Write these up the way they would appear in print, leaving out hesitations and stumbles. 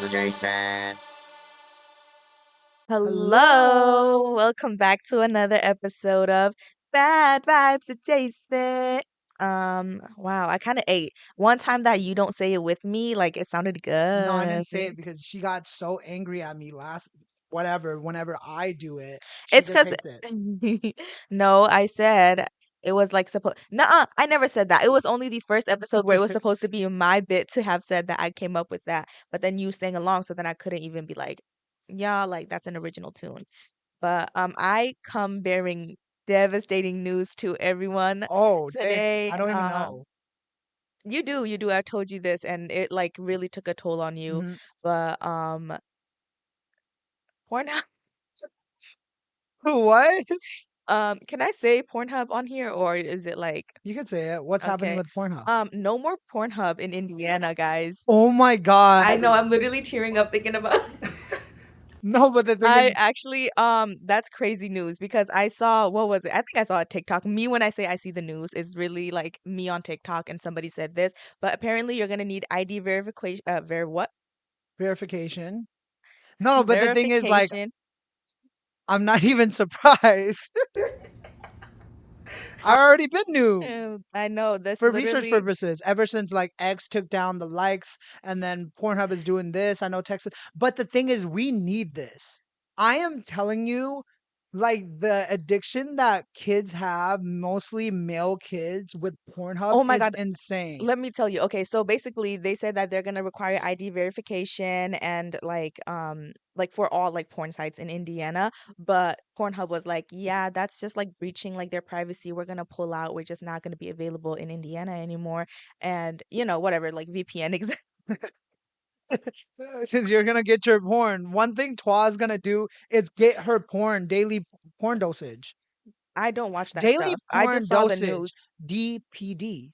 to Jason. Hello. Hello, welcome back to another episode of Bad Vibes Adjacent. Wow, I kind of ate. One time that you don't say it with me, like it sounded No, I good. didn't say it because she got so angry at me last whenever I do it. She It's just because hates it. no, I said it was like supposed. Nuh-uh, I never said that. It was only the first episode where it was supposed to be my bit to have said that I came up with that, but then you sang along, so then I couldn't even be like, yeah, like that's an original tune. But I come bearing devastating news to everyone Oh, dang. I today. don't even know. You do. I told you this, and it like really took a toll on you. Hmm. But Pornhub. What? Can I say Pornhub on here, or is it like You can say it. What's happening okay? with Pornhub? No more Pornhub in Indiana, guys. Oh my God. I know. I'm literally tearing up thinking about. No, but the thing is, I actually that's crazy news because I saw what was it? I think I saw a TikTok. Me when I say I see the news is really like me on TikTok and somebody said this, but apparently you're gonna need ID verification what? verification. No, but the thing is, like, Verification. I'm not even surprised. I already been new. I know this For research literally purposes, ever since like X took down the likes and then Pornhub is doing this, I know Texas. But the thing is, we need this. I am telling you, like the addiction that kids have, mostly male kids with Pornhub, oh my is God. insane. Let me tell you. Okay, so basically they said that they're gonna require ID verification and like for all like porn sites in Indiana, but Pornhub was like, yeah, that's just like breaching like their privacy. We're gonna pull out. We're just not gonna be available in Indiana anymore. And whatever, like VPN Since you're gonna get your porn, one thing Twa's gonna do is get her daily porn dosage. I don't watch that Daily stuff. I porn just saw the dosage, news. DPD.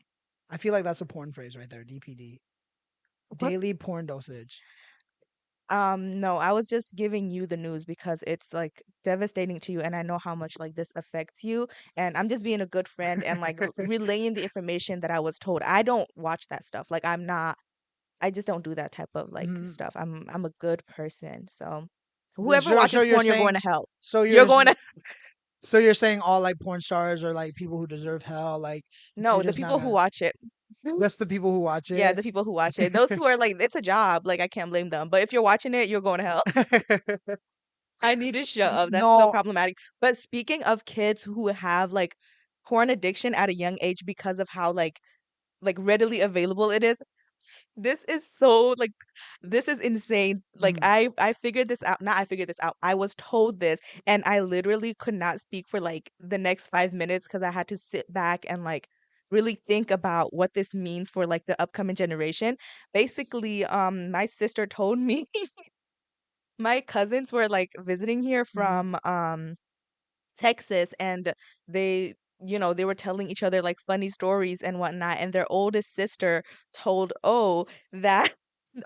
I feel like that's a porn phrase right there, DPD. What? Daily porn dosage. No, I was just giving you the news because it's like devastating to you, and I know how much like this affects you. And I'm just being a good friend and like relaying the information that I was told. I don't watch that stuff. Like I'm not. I just don't do that type of like Mhm. stuff. I'm a good person. So whoever So watches you're porn, you're going saying to hell. so You're you're going to so you're saying all like porn stars are like people who deserve hell, like you're no, the just not people who gonna watch it. that's the people who watch Yeah, it. the people who watch it. Those who are like, it's a job. Like I can't blame them. But if you're watching it, you're going to hell. I need to shut up. That's so No, problematic. But speaking of kids who have like porn addiction at a young age because of how like readily available it is, this is so like this is insane. Like mhm. I figured this out. Not I figured this out. I was told this and I literally could not speak for like the next 5 minutes because I had to sit back and like really think about what this means for like the upcoming generation. Basically, my sister told me my cousins were like visiting here Mhm. from Texas and they they were telling each other like funny stories and whatnot and their oldest sister told that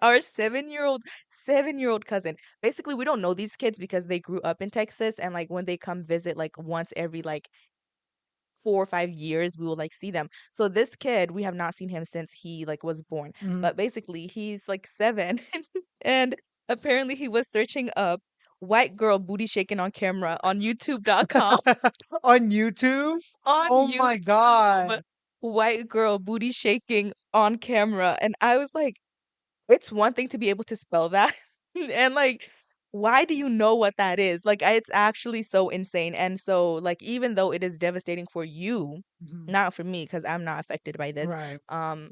our 7-year old cousin, basically we don't know these kids because they grew up in Texas and like when they come visit like once every like 4 or 5 years we will like see them. So this kid, we have not seen him since he like was born, Mhm. but basically he's like 7 and apparently he was searching up white girl booty shaking on camera on youtube.com. On YouTube? On Oh my YouTube, god. white girl booty shaking on camera. And I was like, it's one thing to be able to spell that. And like, why do you know what that is? Like, it's actually so insane. And so, like, even though it is devastating for you, Mhm. not for me, because I'm not affected by this, Right. um,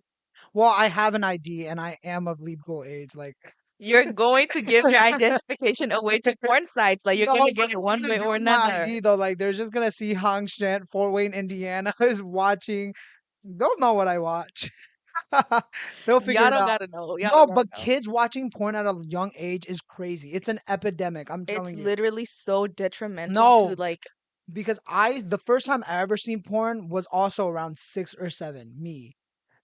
Well, I have an ID and I am of legal age. Like, you're going to give your identification away to porn sites. Like, you're no, gonna but get it I'm one gonna way or use my another. ID though. Like, they're just gonna see Hang Shen, Fort Wayne, Indiana is watching. They'll know what I watch. They'll figure Y'all it don't out. gotta know. Y'all No, don't gotta but know. kids watching porn at a young age is crazy. It's an epidemic. I'm It's telling you. literally so detrimental to No, like because the first time I ever seen porn was also around 6 or 7. Me.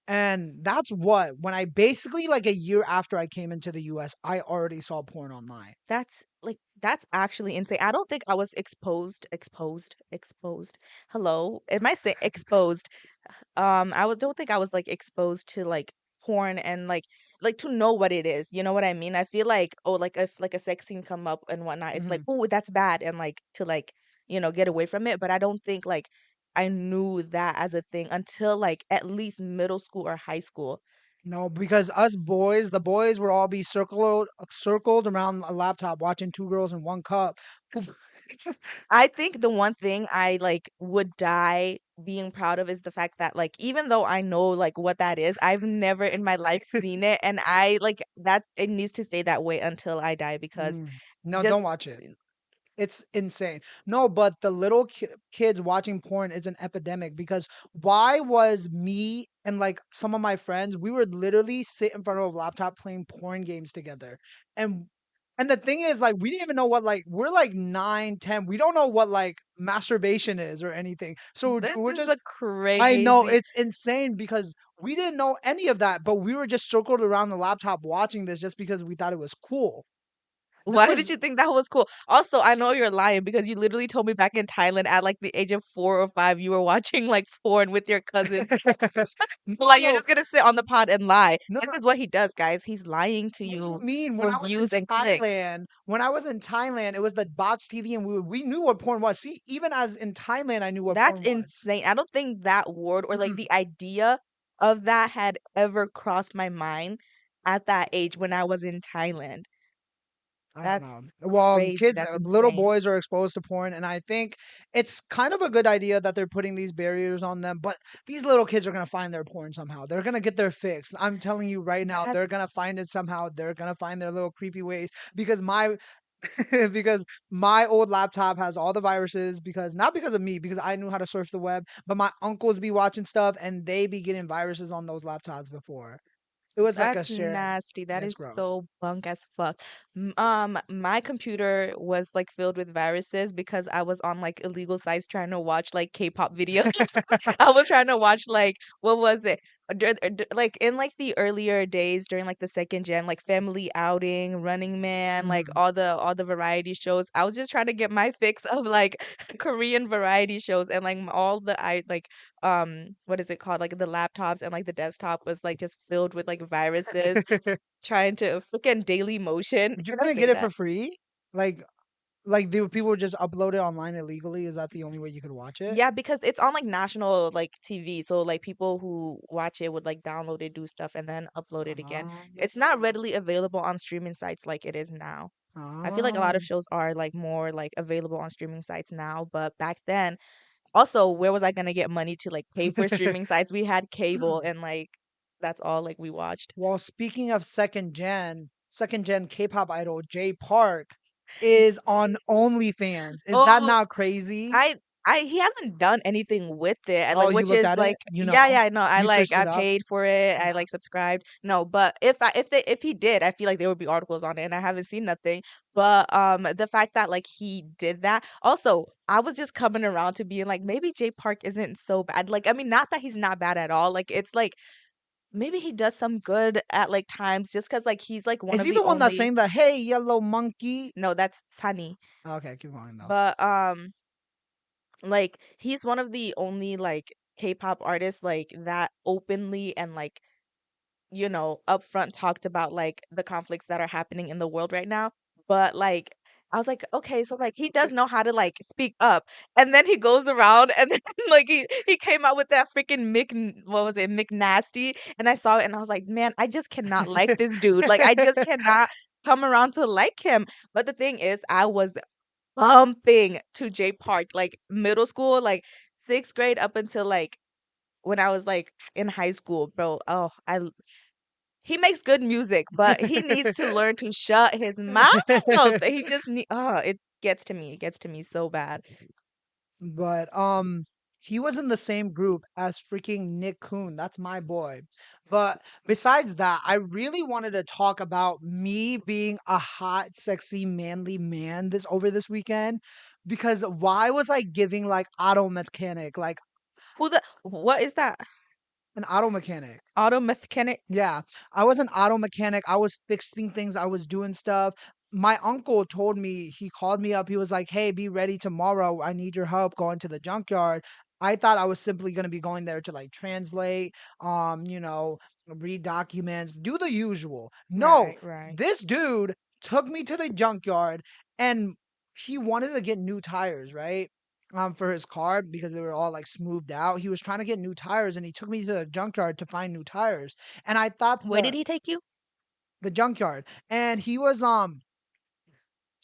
And that's what, when I basically like a year after I came into the US, I already saw porn online. that's actually insane. I don't think I was exposed. Hello, am I saying exposed? I don't think I was like exposed to like porn and like to know what it is. You know what I mean? I feel like, oh, like if like a sex scene come up and whatnot, it's like, Mhm. oh, that's bad, and like to like, get away from it. But I don't think like I knew that as a thing until like at least middle school or high school. No, because us boys, the boys would all be circled around a laptop watching Two Girls in One Cup. I think the one thing I like would die being proud of is the fact that like even though I know like what that is, I've never in my life seen it, and I like that it needs to stay that way until I die because Mm. No, don't just watch it. It's insane. No, but the little kids watching porn is an epidemic because why was me and like some of my friends, we would literally sit in front of a laptop playing porn games together. And and the thing is like we didn't even know what like we're like 9, 10. We don't know what like masturbation is or anything. So this we're is just a I know crazy. it's insane because we didn't know any of that, but we were just circled around the laptop watching this just because we thought it was cool. This Why did was you think that was cool? Also, I know you're lying because you literally told me back in Thailand at like the age of 4 or 5, you were watching like porn with your cousins. So, no, like you're no, just gonna sit on the pod and lie. no, This no. is what he does, guys. He's lying to What do you you mean? When for I was in views and clicks. When I was in Thailand, it was the box TV, and we knew what porn was. See, even as in Thailand, I knew what That's porn was. insane. I don't think that word or like Mm-mm. the idea of that had ever crossed my mind at that age when I was in Thailand. I don't That's know. Well, crazy. kids, That's little insane. boys are exposed to porn, and I think it's kind of a good idea that they're putting these barriers on them. But these little kids are gonna find their porn somehow. They're gonna get their fix. I'm telling you right now, they're That's gonna find it somehow. They're gonna find their little creepy ways because my because my old laptop has all the viruses because not because of me because I knew how to surf the web, but my uncles be watching stuff and they be getting viruses on those laptops before. It was like a That's shared. nasty. That It's is gross. so bunk as fuck. My computer was like filled with viruses because I was on like illegal sites trying to watch like K-pop videos. I was trying to watch like what was it? Like in like the earlier days during like the second gen, like Family Outing, Running Man, like Mhm. all the variety shows. I was just trying to get my fix of like Korean variety shows and like all the I like what is it called? Like the laptops and like the desktop was like just filled with like viruses trying to freaking Daily Motion. You Can I couldn't say get it for that? free? Like do people just upload it online illegally? Is that the only way you could watch it? Yeah, because it's on like national like TV. So like people who watch it would like download it, do stuff, and then upload it again. It's not Oh. readily available on streaming sites like it is now. I feel like a lot of Oh. shows are like more like available on streaming sites now, but back then, also, where was I gonna get money to like pay for streaming sites? We had cable and like that's all like we watched. Well, speaking of second gen K-pop idol Jay Park is on OnlyFans. Is that Oh, not crazy? I he hasn't done anything with it, Oh, like, you which looked is, at it? like You yeah, know? yeah, no, You searched I it up? paid for it, Yeah. I, like, subscribed. No, but if he did, I feel like there would be articles on it, and I haven't seen nothing. But, the fact that, like, he did that also, I was just coming around to being like, maybe Jay Park isn't so bad. Like, I mean, not that he's not bad at all, like, it's like, maybe he does some good at, like, times just because like, he's, like, one Is of he the the one that's only saying the "Hey, yellow monkey"? no, that's Sunny. Okay, keep going though. But, like, he's one of the only, like, K-pop artists, like, that openly and, like, upfront talked about, like, the conflicts that are happening in the world right now. But, like, I was like, "Okay, so, like, he does know how to, like, speak up." And then he goes around and then, like, he came out with that freaking what was it? McNasty, and I saw it and I was like, "Man, I just cannot like this dude." Like, I just cannot come around to like him. But the thing is, I was bumping to Jay Park, like, middle school, like, 6th grade up until, like, when I was, like, in high school, bro. Oh, he makes good music, but he needs to learn to shut his mouth. He just it gets to me. It gets to me so bad. But he was in the same group as freaking Nick Coon. That's my boy. But besides that, I really wanted to talk about me being a hot, sexy, manly man this weekend because why was I giving like auto mechanic, like What is that? an auto mechanic? Auto mechanic? Yeah, I was an auto mechanic. I was fixing things. I was doing stuff. My uncle told me, he called me up. He was like, "Hey, be ready tomorrow. I need your help going to the junkyard." I thought I was simply going to be going there to like translate, you know, read documents, do the usual. No, Right, right. this dude took me to the junkyard and he wanted to get new tires, right? For his car because they were all like smoothed out. He was trying to get new tires and he took me to the junkyard to find new tires. And I thought Where did he take you? the junkyard and he was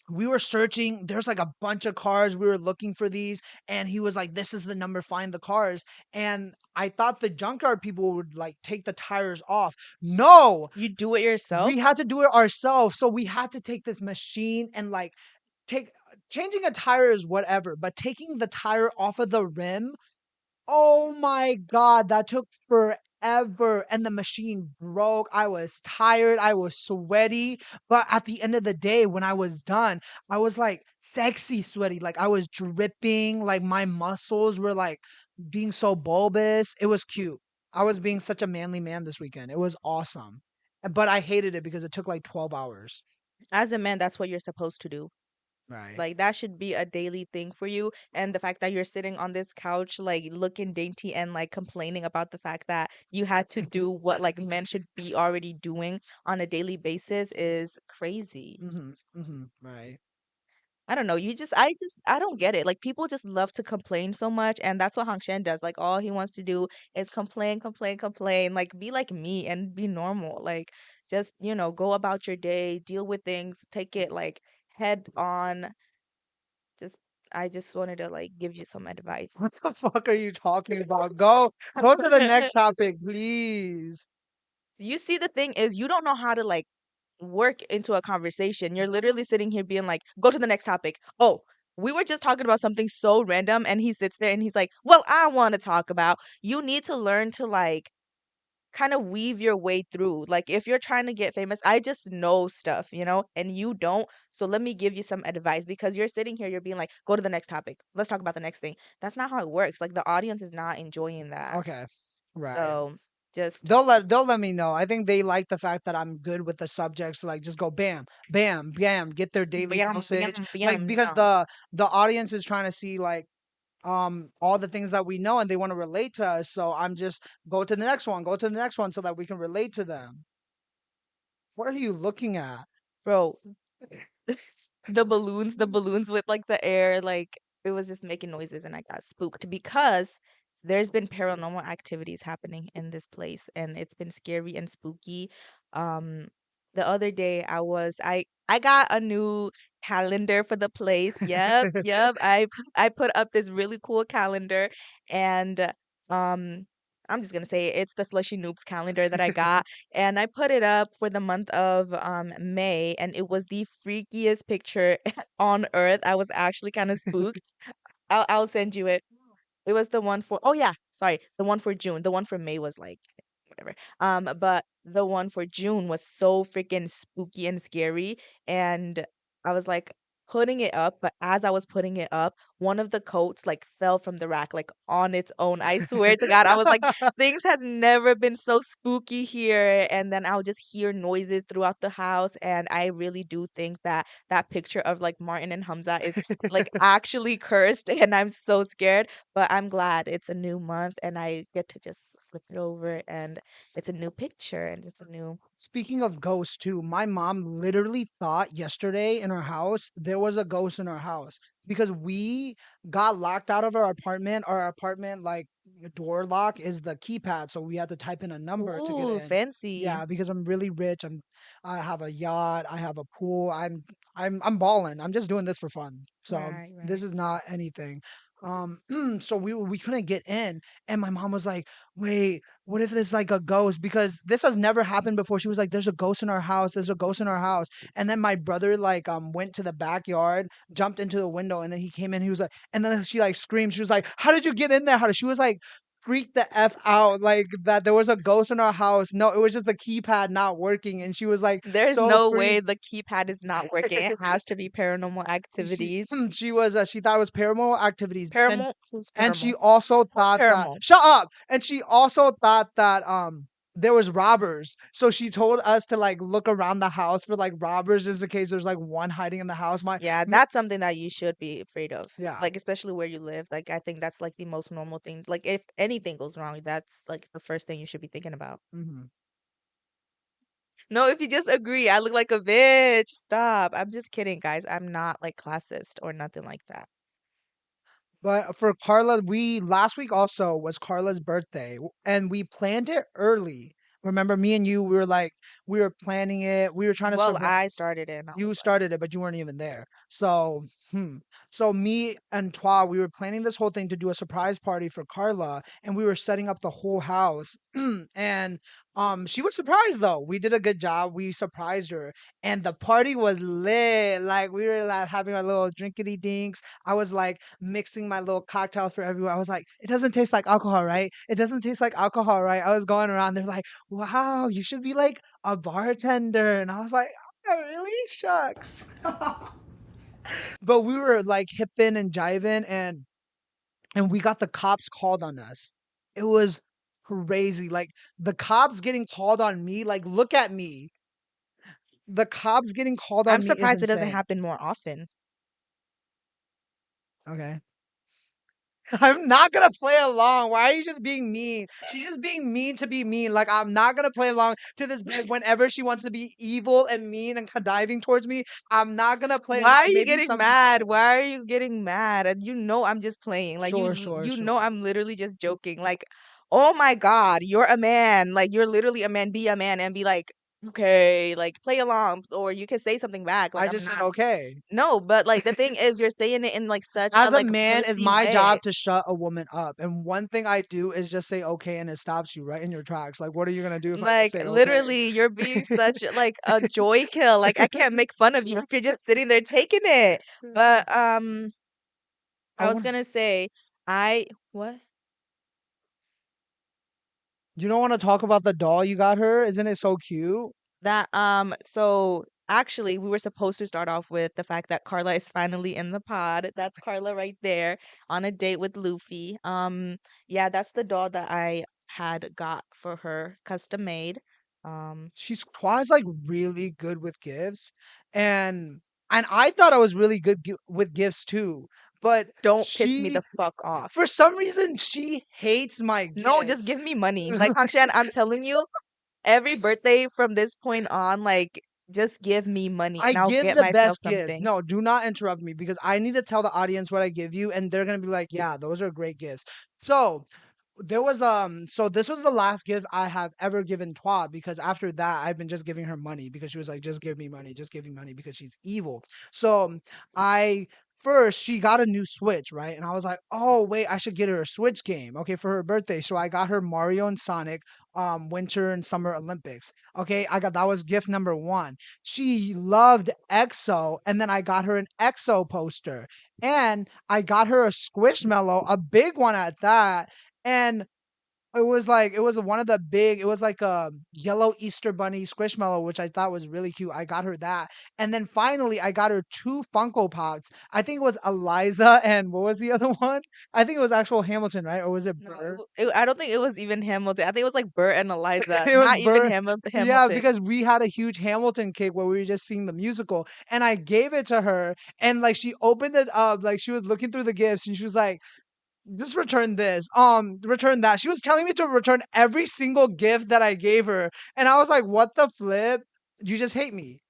we were searching. There's like a bunch of cars. We were looking for these, and he was like, "This is the number. Find the cars." And I thought the junkyard people would like take the tires off. No, You do it yourself? we had to do it ourselves. So we had to take this machine and like take changing a tire is whatever, but taking the tire off of the rim, oh my god, that took forever, and the machine broke. I was tired, I was sweaty, but at the end of the day, when I was done, I was, like, sexy sweaty, like, I was dripping, like, my muscles were, like, being so bulbous. It was cute. I was being such a manly man this weekend. It was awesome, but I hated it because it took, like, 12 hours. As a man, that's what you're supposed to do. Right. Like that should be a daily thing for you. And the fact that you're sitting on this couch, like looking dainty and like complaining about the fact that you had to do what like men should be already doing on a daily basis is crazy. Mhm, mhm, right. I don't know. I don't get it. Like people just love to complain so much, and that's what Hang Shen does. Like all he wants to do is complain, complain, complain. Like be like me and be normal. Like just go about your day, deal with things, take it like head on. Just I just wanted to like give you some advice. What the fuck are you talking about? Go to the next topic, please. You see, the thing is, you don't know how to like work into a conversation. You're literally sitting here being like, go to the next topic. Oh, we were just talking about something so random, and he sits there and he's like, well, I want to talk about. You need to learn to like kind of weave your way through. Like if you're trying to get famous, I just know stuff, and you don't. So let me give you some advice because you're sitting here, you're being like, go to the next topic. Let's talk about the next thing. That's not how it works. Like the audience is not enjoying that. Okay, right. So just They'll let me know. I think they like the fact that I'm good with the subjects. Like just go bam, bam, bam, get their daily bam, dosage. bam, Like bam, because bam. the audience is trying to see like all the things that we know and they want to relate to us. So I'm just go to the next one, go to the next one so that we can relate to them. What are you looking at? Bro, the balloons with like the air, like it was just making noises and I got spooked because there's been paranormal activities happening in this place and it's been scary and spooky. Um the other day I got a new calendar for the place. Yep, yep. I put up this really cool calendar and um I'm just gonna say it's the Slushy Noobs calendar that I got and I put it up for the month of May, and it was the freakiest picture on earth. I was actually kind of spooked. I'll send you it. It was the one for, oh yeah, sorry, the one for June. The one for May was like whatever. But the one for June was so freaking spooky and scary. And I was like putting it up, but as I was putting it up, one of the coats like fell from the rack like on its own. I swear to God, I was like, things has never been so spooky here. And then I'll just hear noises throughout the house. And I really do think that that picture of like Martin and Hamza is like actually cursed, and I'm so scared. But I'm glad it's a new month and I get to just flip it over and it's a new picture and it's a new Speaking of ghosts too, my mom literally thought yesterday in our house there was a ghost in our house because we got locked out of our apartment. Our apartment like door lock is the keypad, so we had to type in a number to get ooh, in. fancy. Yeah, because I'm really rich. I have a yacht, I have a pool. I'm balling. I'm just doing this for fun. So Right, this right. is not anything. Um so we couldn't get in and my mom was like, "Wait, what if there's like a ghost?" Because this has never happened before. She was like, "There's a ghost in our house. There's a ghost in our house." And then my brother like went to the backyard, jumped into the window, and then he came in. He was like, and then she like screamed. She was like, "How did you get in there? How did?" She was like, freaked the f out like that there was a ghost in our house. No, it was just the keypad not working, and she was like There's so no way freaked. the keypad is not working. It has to be paranormal She activities. she was she thought it was paranormal activities, but then Paramount? Who's and she Paramount? also Who's thought that Paramount? shut up. And she also thought that there was robbers. So she told us to like look around the house for like robbers just in case there's like one hiding in the house. Yeah, Me- that's something that you should be afraid of. yeah. Like especially where you live. Like I think that's like the most normal thing. Like if anything goes wrong, that's like the first thing you should be thinking about. Mhm. No, if you just agree, I look like a bitch. Stop. I'm just kidding, guys. I'm not like classist or nothing like that. But for Carla, we last week also was Carla's birthday, and we planned it early. Remember, me and you, we were like, we were planning it. We were trying to Well, survive. I started it and I was You like, started it, but you weren't even there. So, so me and Twa, we were planning this whole thing to do a surprise party for Carla, and we were setting up the whole house. And she was surprised though. We did a good job. We surprised her, and the party was lit. Like we were like having our little drinkity dinks. I was like mixing my little cocktails for everyone. I was like, it doesn't taste like alcohol, right? It doesn't taste like alcohol, right? I was going around. They're like, wow, you should be like a bartender, and I was like, oh, really? Shucks. But we were like hipping and jiving, and we got the cops called on us. It was crazy. Like the cops getting called on me. Like look at me. The cops getting called I'm on me is surprised it doesn't insane. happen more often. Okay. I'm not gonna play along. Why are you just being mean? She's just being mean to be mean. Like I'm not gonna play along to this bitch whenever she wants to be evil and mean and conniving towards me. I'm not gonna play along. Why are you Maybe getting some mad? people. Why are you getting mad? And you know I'm just playing. Like Sure, sure, you sure. know I'm literally just joking. Like, oh my God, you're a man. Like you're literally a man. Be a man and be like, okay, like play along, or you can say something back. Like I I'm just said not. okay. No, but like the thing is, you're saying it in like such a As a like man, it's pussy my way. job to shut a woman up. And one thing I do is just say okay, and it stops you right in your tracks. Like, what are you gonna do if I just Like say okay? literally, you're being such like a joy kill. Like I can't make fun of you if you're just sitting there taking it. But I I was want. gonna say, I what? You don't want to talk about the doll you got her? Isn't it so cute? That so actually we were supposed to start off with the fact that Carla is finally in the pod. That's Carla right there on a date with Luffy. Yeah, that's the doll that I had got for her, custom made. Um, She's Twa's like really good with gifts, and I thought I was really good with gifts too. But don't piss me she, the fuck off. for some reason, she hates my No, just gifts. give me money. Like Hangshan, I'm telling you, every birthday from this point on, like just give me money I and I'll give get the myself best gifts. something. No, do not interrupt me because I need to tell the audience what I give you, and they're gonna be like, "Yeah, those are great gifts." So there was so this was the last gift I have ever given Twa because after that I've been just giving her money because she was like, just give me money, just give me money because she's evil. So I first she got a new Switch, right? And I was like, oh wait, I should get her a Switch game, okay, for her birthday. So I got her Mario and Sonic Winter and Summer Olympics. Okay, I got that was gift number one. She loved EXO, and then I got her an EXO poster. And I got her a Squishmallow, a big one at that, and it was like it was one of the big it was like a yellow Easter bunny squishmallow, which I thought was really cute. I got her that. And then finally I got her two Funko Pops. I think it was Eliza and what was the other one? I think it was actual Hamilton, right? Or was it No, Burr? I don't think it was even Hamilton. I think it was like Bert and Eliza, It was not even Burr. Yeah, Hamilton. because we had a huge Hamilton cake where we were just seeing the musical, and I gave it to her, and like she opened it up, like she was looking through the gifts, and she was like, just return this, return that. She was telling me to return every single gift that I gave her, and I was like, what the flip? You just hate me.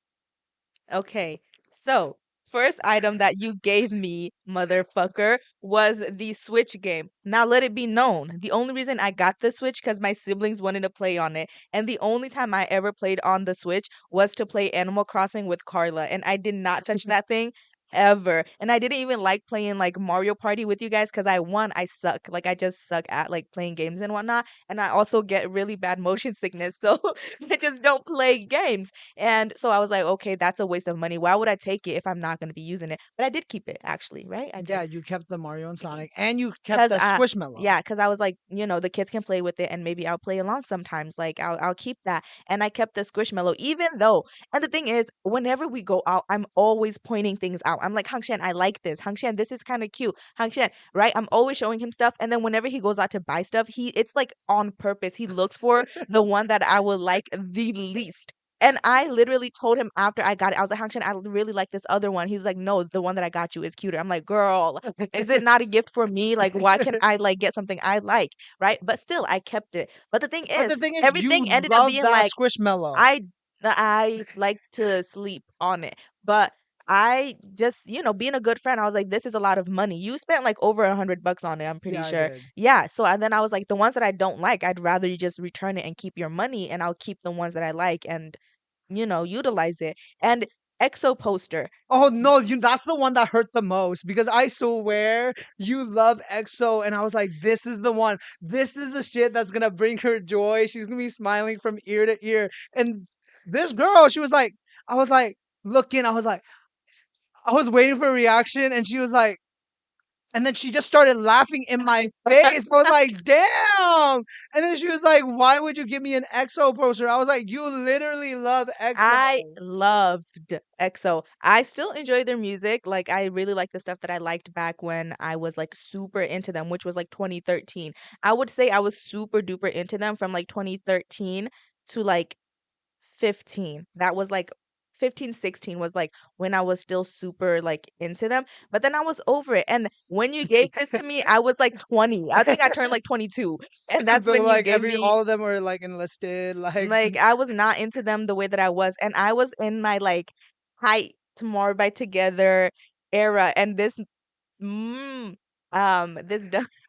Okay, so first item that you gave me, motherfucker, was the Switch game. Now let it be known, the only reason I got the Switch because my siblings wanted to play on it, and the only time I ever played on the Switch was to play Animal Crossing with Carla, and I did not touch that thing ever. And I didn't even like playing like Mario Party with you guys because I suck. Like I just suck at like playing games and whatnot. And I also get really bad motion sickness. So I just don't play games. And so I was like, okay, that's a waste of money. Why would I take it if I'm not going to be using it? But I did keep it actually, right? I Yeah, did. you kept the Mario and Sonic, and you kept Cause the I Squishmallow. yeah, cause I was like, the kids can play with it and maybe I'll play along sometimes. Like I'll keep that. And I kept the Squishmallow, even though and the thing is, whenever we go out, I'm always pointing things out. I'm like, Hangshan, I like this. Hangshan, this is kind of cute. Hangshan, right? I'm always showing him stuff. And then whenever he goes out to buy stuff, it's like on purpose. He looks for the one that I would like the least. And I literally told him after I got it, I was like, Hangshan, I really like this other one. He's like, no, the one that I got you is cuter. I'm like, girl, is it not a gift for me? Like, why can't I like get something I like, right? But still, I kept it. But the thing But is, the thing is, everything you ended up love being that like Squishmallow. I I like to sleep on it. But I just, being a good friend, I was like, this is a lot of money. You spent like over $100 on it, I'm pretty Yeah, I sure. did. Yeah. So and then I was like, the ones that I don't like, I'd rather you just return it and keep your money, and I'll keep the ones that I like and, utilize it. And EXO poster. Oh no, that's the one that hurt the most because I swear you love EXO and I was like, this is the one. This is the shit that's gonna bring her joy. She's gonna be smiling from ear to ear. And this girl, she was like, I was like looking, I was waiting for a reaction, and she was like, and then she just started laughing in my face. I was like, damn. And then she was like, why would you give me an EXO poster? I was like, you literally love I EXO. loved EXO. I still enjoy their music. Like I really like the stuff that I liked back when I was like super into them, which was like 2013. I would say I was super duper into them from like 2013 to like 15. That was like 15, 16 was like when I was still super like into them. But then I was over it. And when you gave this to me, I was like 20. I think I turned like 22. And that's So when you like gave every me all of them were like enlisted, like like I was not into them the way that I was. And I was in my like height tomorrow by together era. And Mm.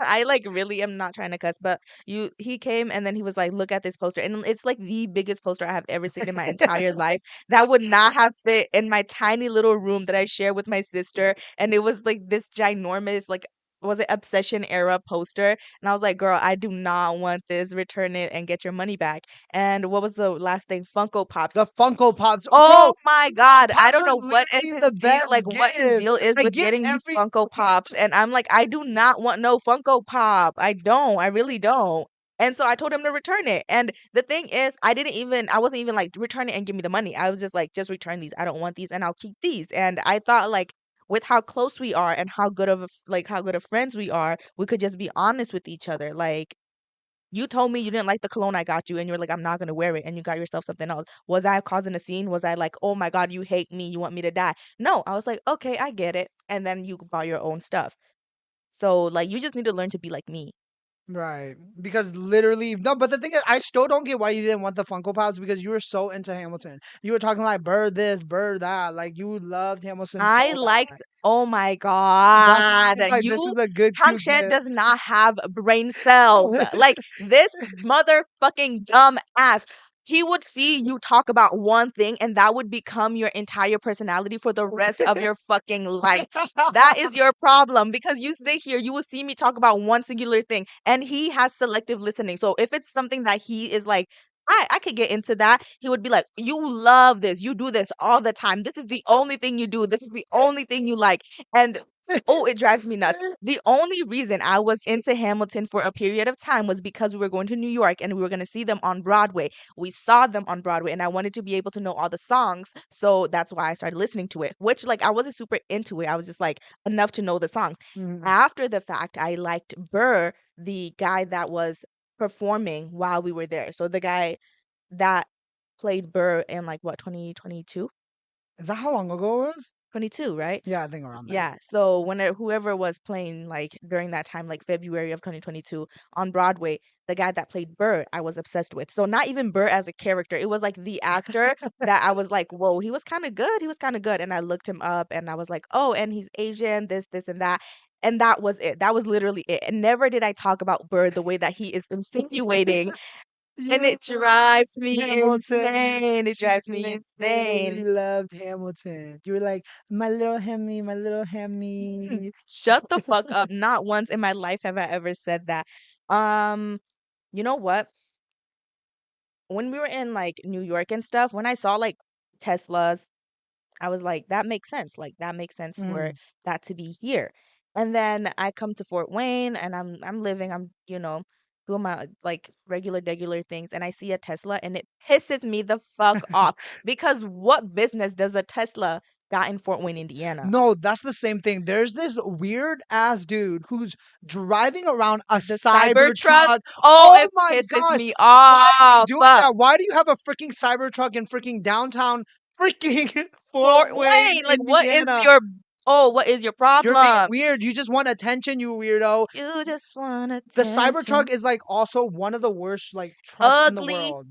I like really am not trying to cuss, but he came and then he was like, look at this poster. And it's like the biggest poster I have ever seen in my entire life. That would not have fit in my tiny little room that I share with my sister. And it was like this ginormous, like, was it Obsession era poster? And I was like, girl, I do not want this. Return it and get your money back. And what was the last thing? Funko Pops. the Funko Pops. Oh Bro, my Funko God. I Pops don't are know what is literally the his deal, best like what his gift. deal is I with get getting me every Funko okay. Pops. And I'm like, I do not want no Funko Pop. I don't. I really don't. And so I told him to return it. And the thing is, I wasn't even like, return it and give me the money. I was just like, just return these. I don't want these and I'll keep these. And I thought like, with how close we are and how good of friends we are, we could just be honest with each other. Like, you told me you didn't like the cologne I got you, and you're like, I'm not gonna wear it, and you got yourself something else. Was I causing a scene? Was I like, oh my God, you hate me, you want me to die? No, I was like, okay, I get it. And then you bought your own stuff. So like you just need to learn to be like me. Right. Because literally no, but the thing is I still don't get why you didn't want the Funko Pops because you were so into Hamilton. You were talking like bird this, bird that. Like you loved Hamilton I so liked, bad. oh my That's why I God. was like, this You, is a good cute Hangshan gift. does not have brain cells. Like this motherfucking dumb ass. He would see you talk about one thing and that would become your entire personality for the rest of your fucking life. That is your problem because you sit here, you will see me talk about one singular thing and he has selective listening. So if it's something that he is like, I could get into that. He would be like, you love this. You do this all the time. This is the only thing you do. This is the only thing you like. And oh, it drives me nuts. The only reason I was into Hamilton for a period of time was because we were going to New York and we were going to see them on Broadway. We saw them on Broadway and I wanted to be able to know all the songs. So that's why I started listening to it, which like I wasn't super into it. I was just like enough to know the songs. Mhm. After the fact, I liked Burr, the guy that was performing while we were there. So the guy that played Burr in like what, 2022? Is that how long ago it was? 22, right? Yeah, I think around there. Yeah. So whoever was playing like during that time, like February of 2022 on Broadway, the guy that played Burr, I was obsessed with. So not even Burr as a character, it was like the actor that I was like, whoa, he was kind of good. He was kind of good. And I looked him up and I was like, oh, and he's Asian, this, and that. And that was it. That was literally it. And never did I talk about Burr the way that he is insinuating. And You it drives me Hamilton. insane. It She drives me literally insane. loved Hamilton. You were like, my little Hemi, my little Hemi. Shut the fuck up. Not once in my life have I ever said that. Um, you know what? When we were in like New York and stuff, when I saw like Teslas, I was like, that makes sense. Like that makes sense for Mm. that to be here. And then I come to Fort Wayne and I'm living, doing my like regular things and I see a Tesla and it pisses me the fuck off because what business does a Tesla got in Fort Wayne, Indiana? No, that's the same thing. There's this weird ass dude who's driving around a The Cybertruck? Cybertruck. Oh, Oh it my pisses gosh. me Why are you off. doing that? Why do you have a freaking Cybertruck in freaking downtown freaking Fort Fort Wayne, Wayne, like Indiana? what is your You're being problem? weird. You just want attention, you weirdo. You just want The Cybertruck attention. is like also one of the worst like trucks in the Ugly, world.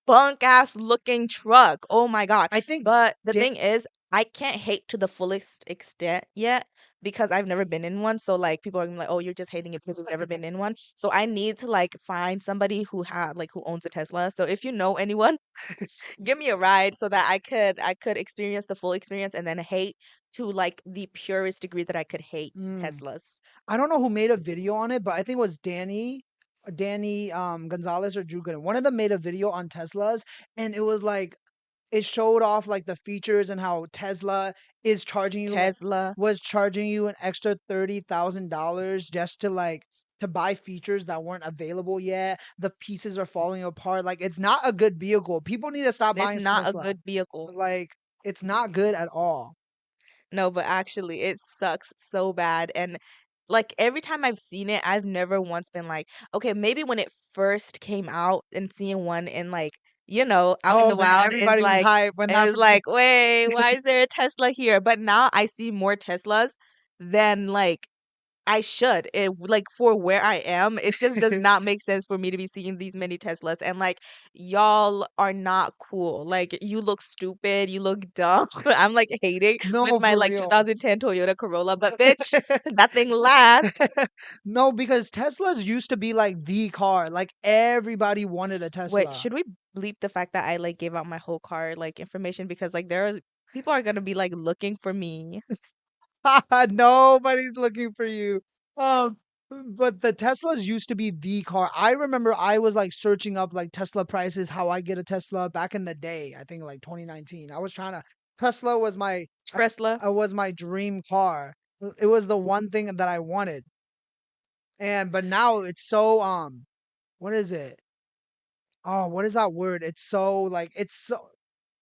bunk ass looking truck. Oh my God. I think But the Dan thing is, I can't hate to the fullest extent yet because I've never been in one. So like people are gonna be like, "Oh, you're just hating it because you've never been in one." So I need to like find somebody who owns a Tesla. So if you know anyone, give me a ride so that I could experience the full experience and then hate to like the purest degree that I could hate mm, Teslas. I don't know who made a video on it, but I think it was Danny Gonzalez or Drew Gooden. One of them made a video on Teslas, and it was like it showed off like the features and how Tesla is charging you like Tesla. was charging you an extra $30,000 just to like to buy features that weren't available yet. The pieces are falling apart. Like it's not a good vehicle. People need to stop It's buying not a Tesla. good vehicle. Like it's not good at all. No, but actually it sucks so bad. And like every time I've seen it, I've never once been like, okay, maybe when it first came out and seeing one in like, out in Oh, the then wild everybody was hyped when and that it's like, wait, why is there a Tesla here? But now I see more Teslas than like I should. Like for where I am, it just does not make sense for me to be seeing these many Teslas. And like y'all are not cool. Like you look stupid, you look dumb. I'm like hating with no, my for like real. 2010 Toyota Corolla, but bitch, that thing lasts. No, because Teslas used to be like the car. Like everybody wanted a Wait, Tesla. should we bleep the fact that I like gave out my whole car like information because like there's people are gonna be like looking for me. Nobody's looking for you. Um, but the Teslas used to be the car. I remember I was like searching up like Tesla prices, how I get a Tesla back in the day. I think like 2019. I was trying to Tesla was Tesla. my dream car. It was the one thing that I wanted. And but now it's so what is it? Oh, what is that word? It's so like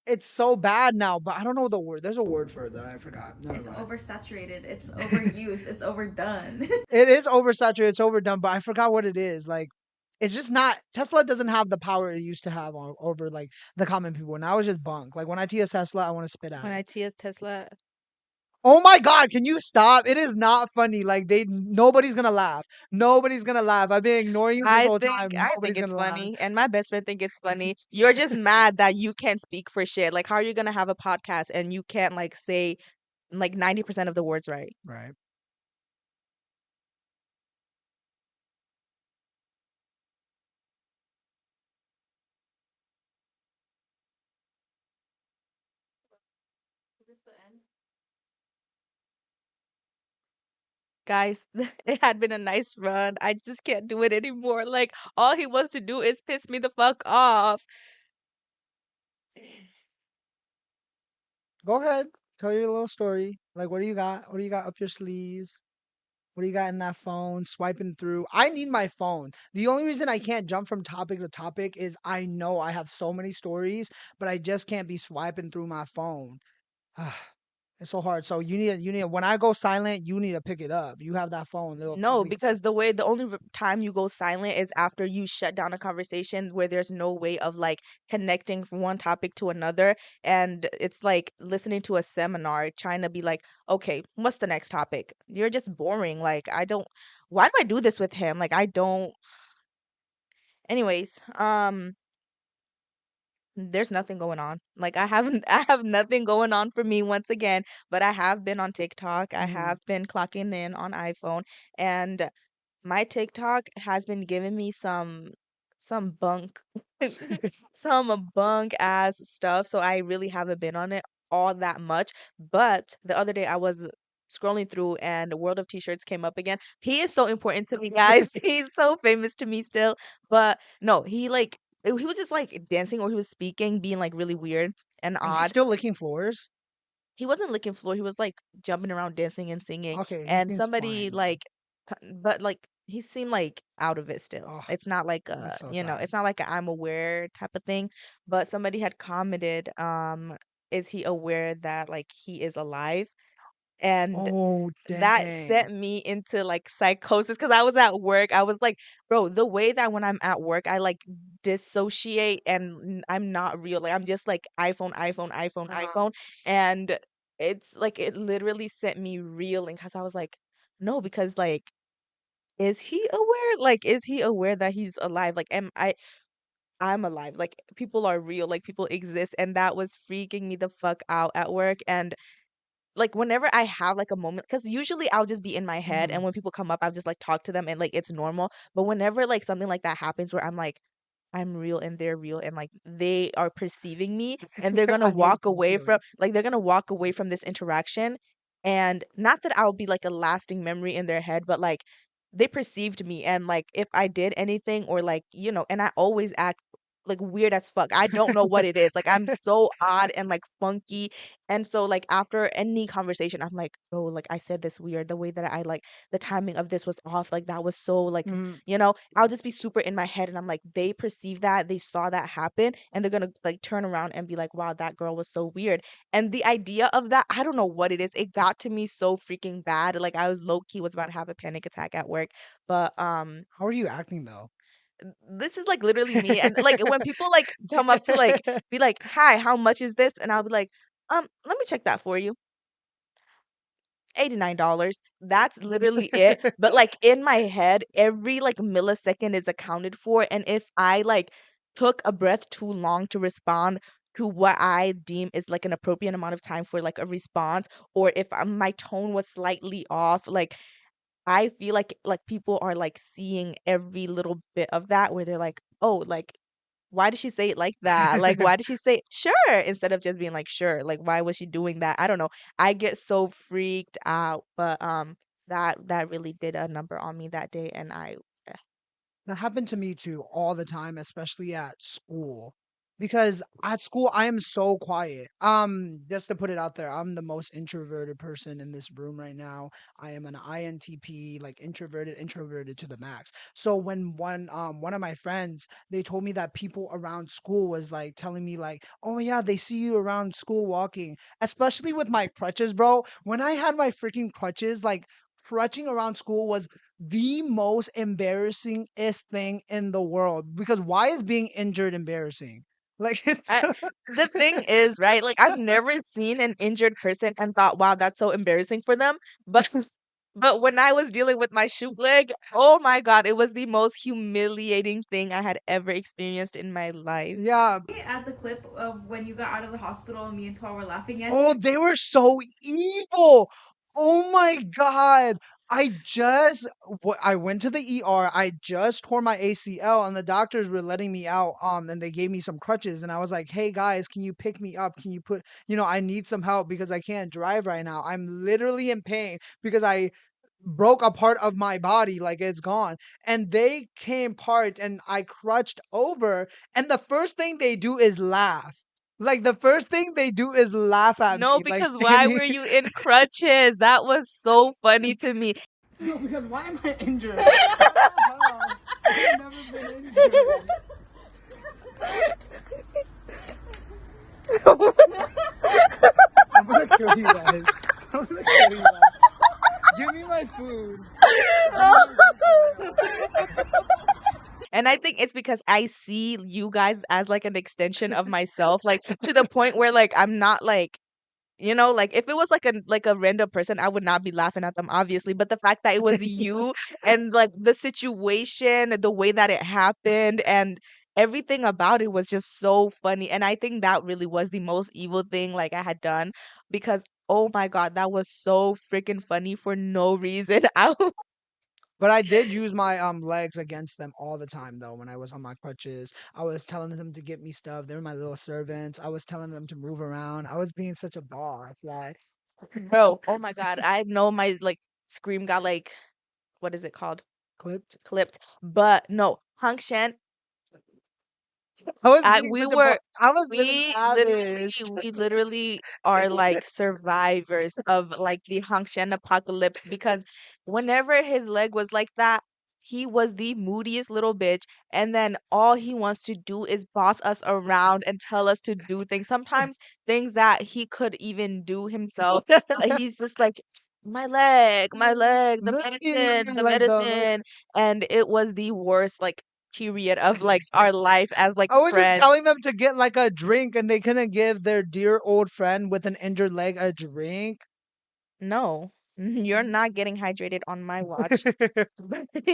it's so bad now, but I don't know the word. There's a word for it that I forgot. Never It's mind. oversaturated. It's overused. It's overdone. It is oversaturated, it's overdone, but I forgot what it is. Like it's just not Tesla doesn't have the power it used to have over like the common people. Now it's just bunk. Like when I see a Tesla, I want to spit at When it. I see a Tesla, Oh my god, can you stop? It is not funny. Like nobody's gonna laugh. Nobody's gonna laugh. I've been ignoring you this I whole think time. I think Nobody's it's gonna laugh. funny, and my best friend think it's funny. You're just mad that you can't speak for shit. Like, how are you gonna have a podcast and you can't like say like 90% of the words right? Right. Guys, it had been a nice run. I just can't do it anymore. Like, all he wants to do is piss me the fuck off. Go ahead. Tell your little story. Like what do you got? What do you got up your sleeves? What do you got in that phone? Swiping through. I need my phone. The only reason I can't jump from topic to topic is I know I have so many stories, but I just can't be swiping through my phone. It's so hard. So you need when I go silent, you need to pick it up. You have that phone, little No, please. because the only time you go silent is after you shut down a conversation where there's no way of like connecting from one topic to another. And it's like listening to a seminar, trying to be like, okay, what's the next topic? You're just boring. Like, why do I do this with him? Like, I don't. Anyways, there's nothing going on. Like, I haven't, I have nothing going on for me once again, but I have been on TikTok. I Mhm. have been clocking in on iPhone. And my TikTok has been giving me some bunk some bunk ass stuff, so I really haven't been on it all that much. But the other day I was scrolling through and World of T-shirts came up again. He is so important to me, guys. He's so famous to me still. But no, he was just like dancing or he was speaking, being like really weird and Is he odd. still licking floors? He wasn't licking floor, he was, like, jumping around, dancing and singing, Okay, he and seems somebody, fine then. like but, like, he seemed, like, out of it still. Oh, It's not like that's so sad. it's not like a I'm aware type of thing, but somebody had commented, "Is he aware that, like, he is alive?" And Oh that dang. sent me into, like, psychosis because I was at work. I was like, "Bro, the way that when I'm at work, I, like, dissociate and I'm not real." Like, I'm just, like, iPhone, iPhone, iPhone, Uh-huh. iPhone, and it's, like, it literally sent me reeling because I was like, "No," because, like, is he aware? Like, is he aware that he's alive? Like, am I I'm alive. Like people are real, like people exist, and that was freaking me the fuck out at work. And like whenever I have like a moment, because usually I'll just be in my head, and Mhm. when people come up, I'll just like talk to them, and like it's normal. But whenever like something like that happens, where I'm like, I'm real and they're real, and like they are perceiving me, and they're gonna I hate walk that away from feeling. like they're gonna walk away from this interaction, and not that I'll be like a lasting memory in their head, but like they perceived me, and like if I did anything, or like and I always act like weird as fuck. I don't know what it is. Like I'm so odd and like funky. And so like after any conversation, I'm like, oh, like I said this weird. The way that I like the timing of this was off. Like that was so like Mhm. I'll just be super in my head, and I'm like, they perceive that, they saw that happen, and they're gonna like turn around and be like, wow, that girl was so weird. And the idea of that, I don't know what it is. It got to me so freaking bad. Like I was low key was about to have a panic attack at work. But How are you acting though? this is like literally me. And like when people like come up to like be like, hi, how much is this? And I'll be like, let me check that for you. $89. That's literally it. But like in my head, every like millisecond is accounted for. And if I like took a breath too long to respond to what I deem is like an appropriate amount of time for like a response, or if my tone was slightly off, like I feel like people are like seeing every little bit of that, where they're like, oh, like why did she say it like that? Like, why did she say sure instead of just being like sure? Like, why was she doing that? I don't know. I get so freaked out, but that really did a number on me that day, and That happened to me too all the time, especially at school. Because at school I am so quiet. Just to put it out there, I'm the most introverted person in this room right now. I am an INTP, like introverted to the max. So when one of my friends, they told me that people around school was like telling me like, "Oh yeah, they see you around school walking." Especially with my crutches, bro. When I had my freaking crutches, like crutching around school was the most embarrassingest thing in the world, because why is being injured embarrassing? Like it's I the thing is, right? Like I've never seen an injured person and thought, wow, that's so embarrassing for them. But but when I was dealing with my shoe leg, oh my God, it was the most humiliating thing I had ever experienced in my life. yeah. At the clip of when you got out of the hospital and me and Twa were laughing at Oh, they were so evil. Oh my god. I went to the ER. I just tore my ACL and the doctors were letting me out and they gave me some crutches and I was like, "Hey guys, can you pick me up? Can you put, I need some help because I can't drive right now. I'm literally in pain because I broke a part of my body, like it's gone." And they came part and I crutched over and the first thing they do is laugh. Like the first thing they do is laugh at No, me, like because why standing. were you in crutches? That was so funny to me. No, because why am I injured? What the hell? I've never been injured. I'm gonna kill you guys. I'm gonna kill you guys. Give me my food. And I think it's because I see you guys as like an extension of myself, like to the point where like I'm not like like if it was like a random person, I would not be laughing at them, obviously. But the fact that it was you, and like the situation, the way that it happened, and everything about it was just so funny. And I think that really was the most evil thing like I had done, because oh my God, that was so freaking funny for no reason. But I did use my legs against them all the time though when I was on my crutches. I was telling them to get me stuff. They were my little servants. I was telling them to move around. I was being such a boss. Like Bro, oh my God, I know my like scream got like, what is it called? clipped. Clipped. But no, Hang Shen, I was I being we such a boss. were I was living we literally lavish. we literally are like survivors of like the Hang Shen apocalypse, because whenever his leg was like that, he was the moodiest little bitch, and then all he wants to do is boss us around and tell us to do things. Sometimes things that he could even do himself. He's just like, my leg, Look at my the leg though. medicine, and it was the worst like period of like our life as like I was just friends. telling them to get like a drink and they couldn't give their dear old friend with an injured leg a drink. No, you're not getting hydrated on my watch.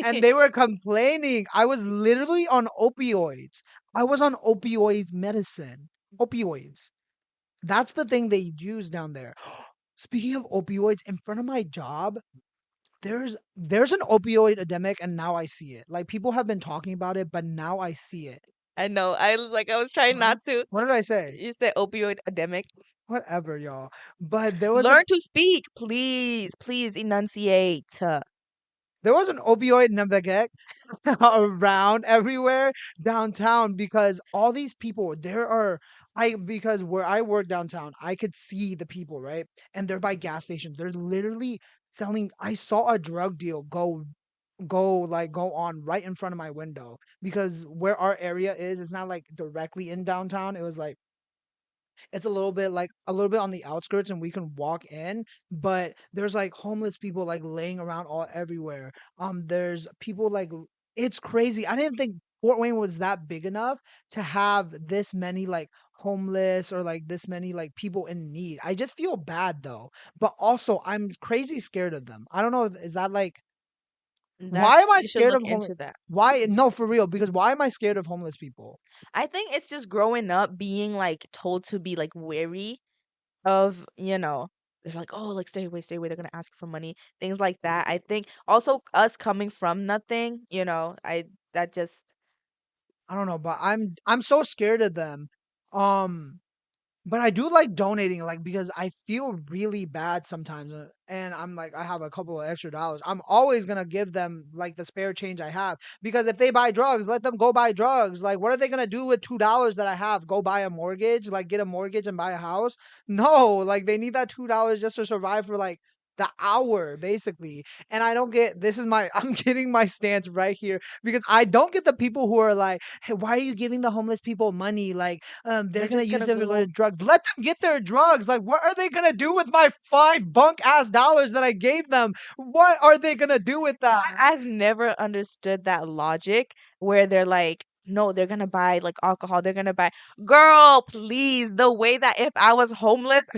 And they were complaining. I was literally on opioids. I was on opioid medicine. Opioids. That's the thing they use down there. Speaking of opioids, in front of my job, there's an opioid epidemic, and now I see it. Like people have been talking about it, but now I see it. I know. I was trying Huh? not to. What did I say? You said opioid epidemic. Whatever, y'all. But there was an Learn to speak, please. Please enunciate. opioid epidemic around everywhere downtown because all these people there are I because where I work downtown, I could see the people, right? And they're by gas stations. They're literally selling. I saw a drug deal go on right in front of my window because where our area is, it's not like directly in downtown. It was like it's a little bit on the outskirts and we can walk in, but there's like homeless people like laying around all everywhere. There's people it's crazy. I didn't think Fort Wayne was that big enough to have this many like homeless or like this many like people in need. I just feel bad though. But also I'm crazy scared of them. I don't know, is that like why That's am I you should scared look of homeless? into that. Why no for real, because why am I scared of homeless people? I think it's just growing up being like told to be like wary of, they're like, oh, like stay away, they're gonna ask for money, things like that. I think also us coming from nothing, I that just I don't know, but I'm so scared of them. Um, but I do like donating, like because I feel really bad sometimes, and I'm like I have a couple of extra dollars. I'm always gonna give them like the spare change I have because if they buy drugs, let them go buy drugs. Like, what are they gonna do with $2 that I have? Go buy a mortgage, like get a mortgage and buy a house? No, like they need that $2 just to survive for like the hour basically. And I don't get this is my I'm getting my stance right here because I don't get the people who are like, hey, why are you giving the homeless people money? Like they're they're gonna just use gonna them to go to go. drugs. Let them get their drugs. Like, what are they gonna do with my 5 bunk ass dollars that I gave them? What are they gonna do with that? I've never understood that logic where they're like, no, they're gonna buy like alcohol. They're gonna buy, girl, please. The way that if I was homeless,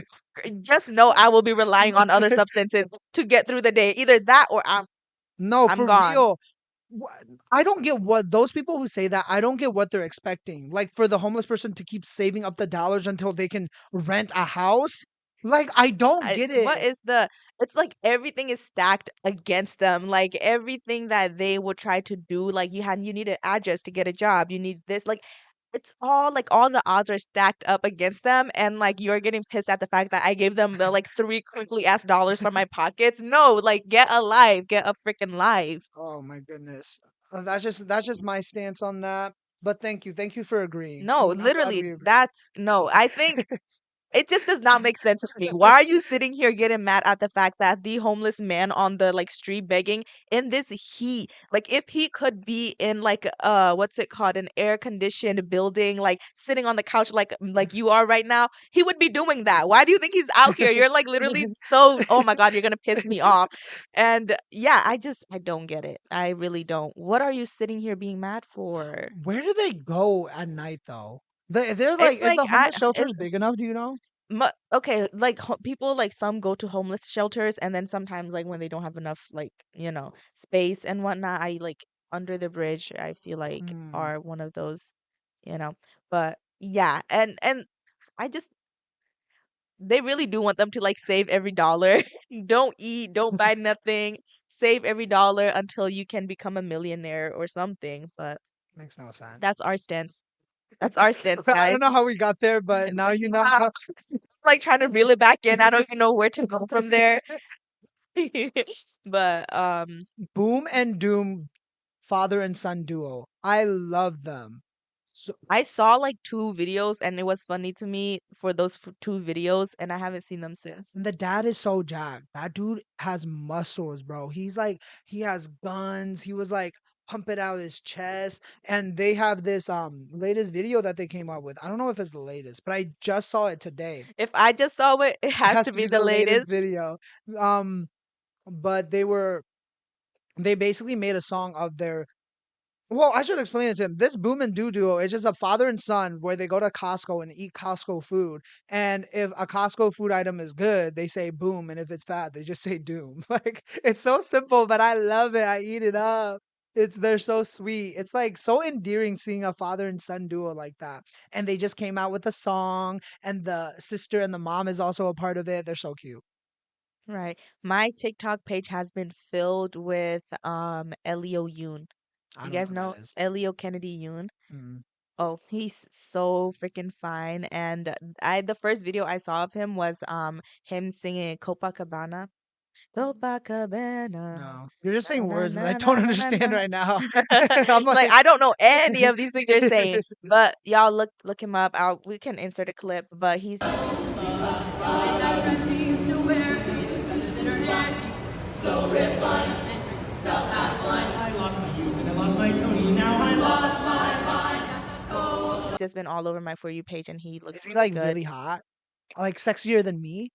just know I will be relying on other substances to get through the day. Either that or No, I'm for gone. real. Wha- I don't get what those people who say that. I don't get what they're expecting. Like for the homeless person to keep saving up the dollars until they can rent a house. Like I don't get What it. is the it's like everything is stacked against them. Like everything that they would try to do, like you need an address to get a job. You need this. Like it's all like all the odds are stacked up against them, and like you're getting pissed at the fact that I gave them the like three crinkly ass dollars from my pockets. No, like get a life, get a freaking life. Oh my goodness. That's just my stance on that. But thank you for agreeing. No, I'm glad literally, we agree. that's no. I think it just does not make sense to me. Why are you sitting here getting mad at the fact that the homeless man on the like street begging in this heat? Like if he could be in like what's it called, an air conditioned building, like sitting on the couch like you are right now, he would be doing that. Why do you think he's out here? You're like literally so, oh my God, you're gonna piss me off. And yeah, I don't get it. I really don't. What are you sitting here being mad for? Where do they go at night though? They're like, It's is like the homeless shelters big enough? Do you know? Okay, like people like some go to homeless shelters, and then sometimes like when they don't have enough like space and whatnot, I like under the bridge, I feel like Hmm. are one of those, you know. But yeah, and I just they really do want them to like save every dollar. Don't eat, don't buy nothing. Save every dollar until you can become a millionaire or something. But Makes no sense. that's our stance. That's our stance, I don't guys. know how we got there, but now you know how. Like trying to reel it back in. I don't even know where to go from there. But Boom and Doom, father and son duo. I love them. So I saw like two videos and it was funny to me for those two videos and I haven't seen them since. and the dad is so jacked. That dude has muscles, bro. He's like he has guns. He was like pumping out his chest. And they have this latest video that they came out with. I don't know if it's the latest, but I just saw it today. If I just saw it, it It has has to to be be the the latest latest. video. Um, but they basically made a song of their well, I should explain it to him. This Boom and Do duo is just a father and son where they go to Costco and eat Costco food. And if a Costco food item is good, they say boom. And if it's bad, they just say doom. Like, it's so simple, but I love it. I eat it up. They're so sweet. It's like so endearing seeing a father and son duo like that. And they just came out with a song, and the sister and the mom is also a part of it. They're so cute. Right. My TikTok page has been filled with Elio Yoon. I You don't know guys who know that is. Elio Kennedy Yoon? Mm. Oh, he's so freaking fine. And I the first video I saw of him was him singing Copacabana. Copacabana. No, you're just Na saying na words that I na don't na na na understand na. right now. I'm Like like, I don't know any of these things they're saying, but y'all look him up. We can insert a clip, but he's I lost my youth and I lost my Tony. Now I lost my mind. just been all over my For You page, and he is looks he really like good. really hot? Like sexier than me?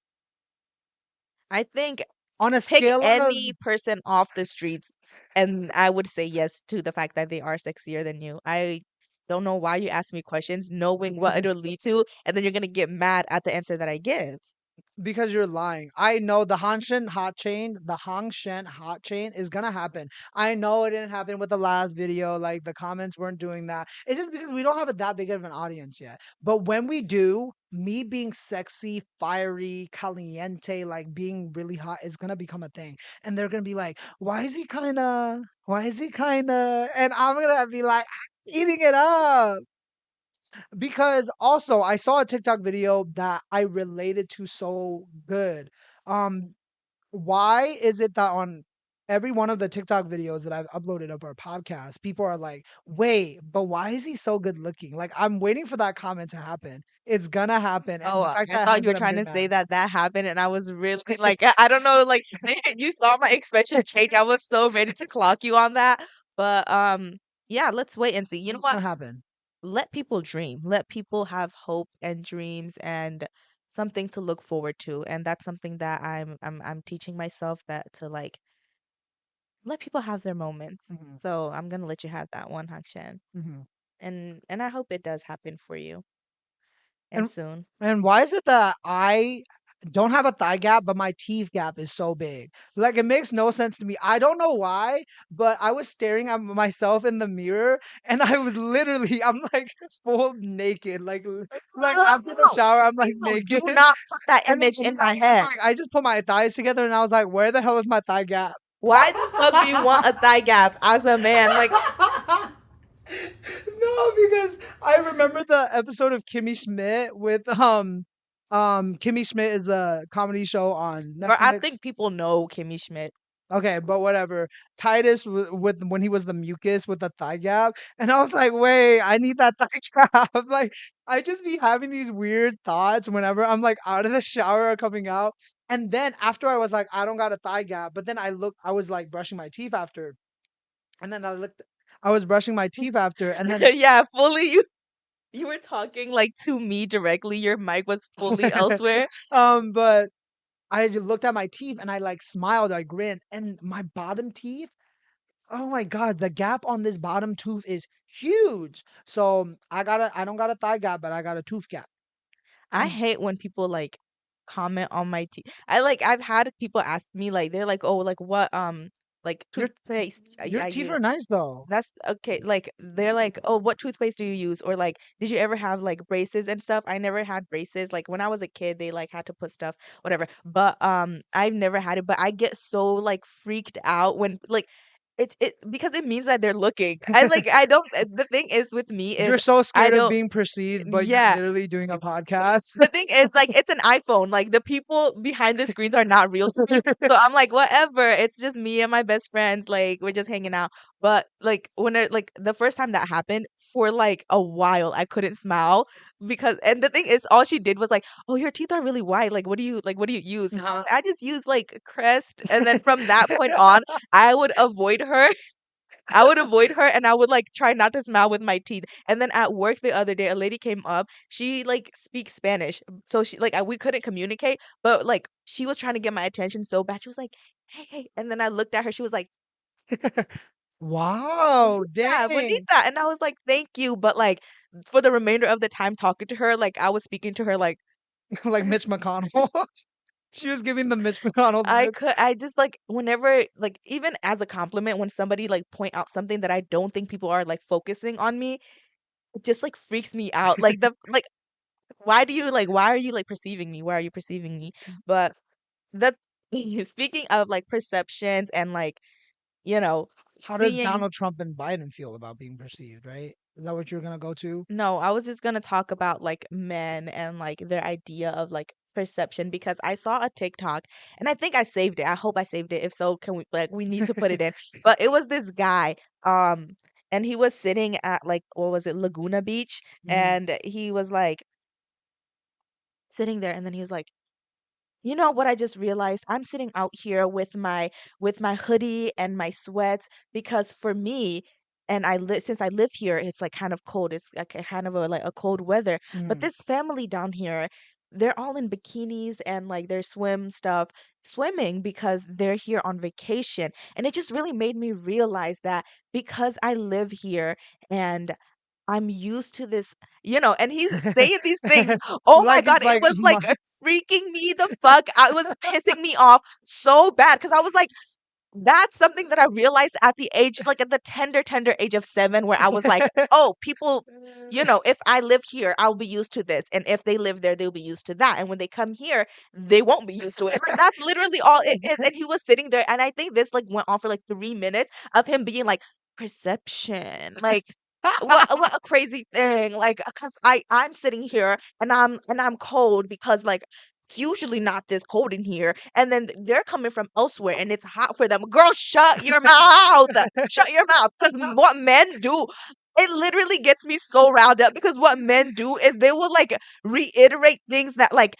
I think On a pick scale of any person off the streets, and I would say yes to the fact that they are sexier than you. I don't know why you ask me questions knowing what it'll lead to, and then you're gonna get mad at the answer that I give. because you're lying. I know the Hangshen hot chain is gonna happen. I know it didn't happen with the last video. Like the comments weren't doing that. It's just because we don't have that big of an audience yet. But when we do, me being sexy, fiery, caliente, like being really hot is gonna become a thing. And they're gonna be like, why is he kinda? Why is he kinda? And I'm gonna be like, eating it up. Because also I saw a TikTok video that I related to so good. Um, why is it that on every one of the TikTok videos that I've uploaded of our podcast, people are like, "Wait, but why is he so good looking?" Like I'm waiting for that comment to happen. It's gonna happen, and Oh, the fact I that it thought you were hasn't, I'm trying getting to say mad. that that happened, and I was really like, I don't know, like you saw my expression change. I was so ready to clock you on that, but yeah, let's wait and see. You know It's what? gonna happen. Let people dream. Let people have hope and dreams and something to look forward to. And that's something that I'm teaching myself, that to like let people have their moments. Hmm. So I'm gonna let you have that one, Hakshan. Hmm. And I hope it does happen for you and And soon. And why is it that I don't have a thigh gap, but my teeth gap is so big? Like it makes no sense to me. I don't know why, but I was staring at myself in the mirror, and I was literally, I'm like full naked, like after the No, shower, I'm like no, do naked, not put that and image then in my I was head. like, I just put my thighs together, and I was like, where the hell is my thigh gap? Why the fuck do you want a thigh gap as a man? Like, No, because I remember the episode of Kimmy Schmidt with Kimmy Schmidt is a comedy show on or I Netflix. think people know Kimmy Schmidt. Okay, but whatever. Titus with when he was the mucus with the thigh gap, and I was like, wait, I need that thigh gap. Like, I just be having these weird thoughts whenever I'm like out of the shower or coming out, and then after I was like, I don't got a thigh gap, but then I was like brushing my teeth after, and then I was brushing my teeth after, and then Yeah, fully you were talking like to me directly. Your mic was fully elsewhere. but I just looked at my teeth and I like smiled, I grinned, and my bottom teeth. Oh my god, the gap on this bottom tooth is huge. So I don't got a thigh gap, but I got a tooth gap. I Mm. hate when people like comment on my teeth. I've had people ask me like they're like, "Oh, like what like Your toothpaste your I teeth are use." nice though. That's okay. Like they're like, "Oh, what toothpaste do you use?" Or like, "Did you ever have like braces and stuff?" I never had braces. Like when I was a kid, they like had to put stuff, whatever. But I've never had it. But I get so like freaked out when like it because it means that they're looking. I don't. The thing is with me is You're so I scared of don't. being perceived, but you're Yeah, literally doing a podcast. the thing is, like, it's an iPhone. Like, the people behind the screens are not real to me. So I'm like, whatever. It's just me and my best friends. Like, we're just hanging out. But like, like the first time that happened, for like a while, I couldn't smile because. And the thing is, all she did was like, "Oh, your teeth are really white. Like, what do you use?" And Uh-huh. I just use like Crest. And then from that point on, I would avoid her. I would avoid her and I would like try not to smile with my teeth. And then at work the other day, a lady came up. She like speaks Spanish. So she like we couldn't communicate, but like she was trying to get my attention so bad. She was like, "Hey, hey." And then I looked at her. She was like, Wow, "Bonita, dang. bonita." And I was like, "Thank you." But like for the remainder of the time talking to her, like I was speaking to her like Like Mitch McConnell. She was giving the Mitch McConnell looks. I just like whenever like even as a compliment when somebody like point out something that I don't think people are like focusing on me, it just like freaks me out. Like the like why are you like perceiving me? Why are you perceiving me? But that speaking of like perceptions and like, you know, How does seeing Donald Trump and Biden feel about being perceived, right? Is that what you're gonna go to? no, I was just gonna talk about like men and like their idea of like perception because I saw a TikTok and I think I saved it. I hope I saved it. If so, can we like we need to put it in. But it was this guy, and he was sitting at like what was it, Laguna Beach, Mm, and he was like sitting there and then he was like, you know what I just realized? I'm sitting out here with my hoodie and my sweats because for me, and since I live here, it's like kind of cold. It's like a kind of a like a cold weather. But mm. this family down here, they're all in bikinis and like their swim stuff, swimming because they're here on vacation. And it just really made me realize that because I live here and I'm used to this, and he's saying these things. Oh my Like God, it's it like was like freaking me the fuck out. It was pissing me off so bad because I was like, that's something that I realized at the age, like at the tender age of 7, where I was like, oh, people, if I live here, I'll be used to this. And if they live there, they'll be used to that. And when they come here, they won't be used to it. Like, that's literally all it is. And he was sitting there. And I think this like went on for like 3 minutes of him being like, perception. Like, what a crazy thing. Like, cause I'm sitting here and I'm cold because like it's usually not this cold in here. And then they're coming from elsewhere and it's hot for them. Girl, shut your mouth. Shut your mouth. Because what men do, it literally gets me so riled up because what men do is they will like reiterate things that like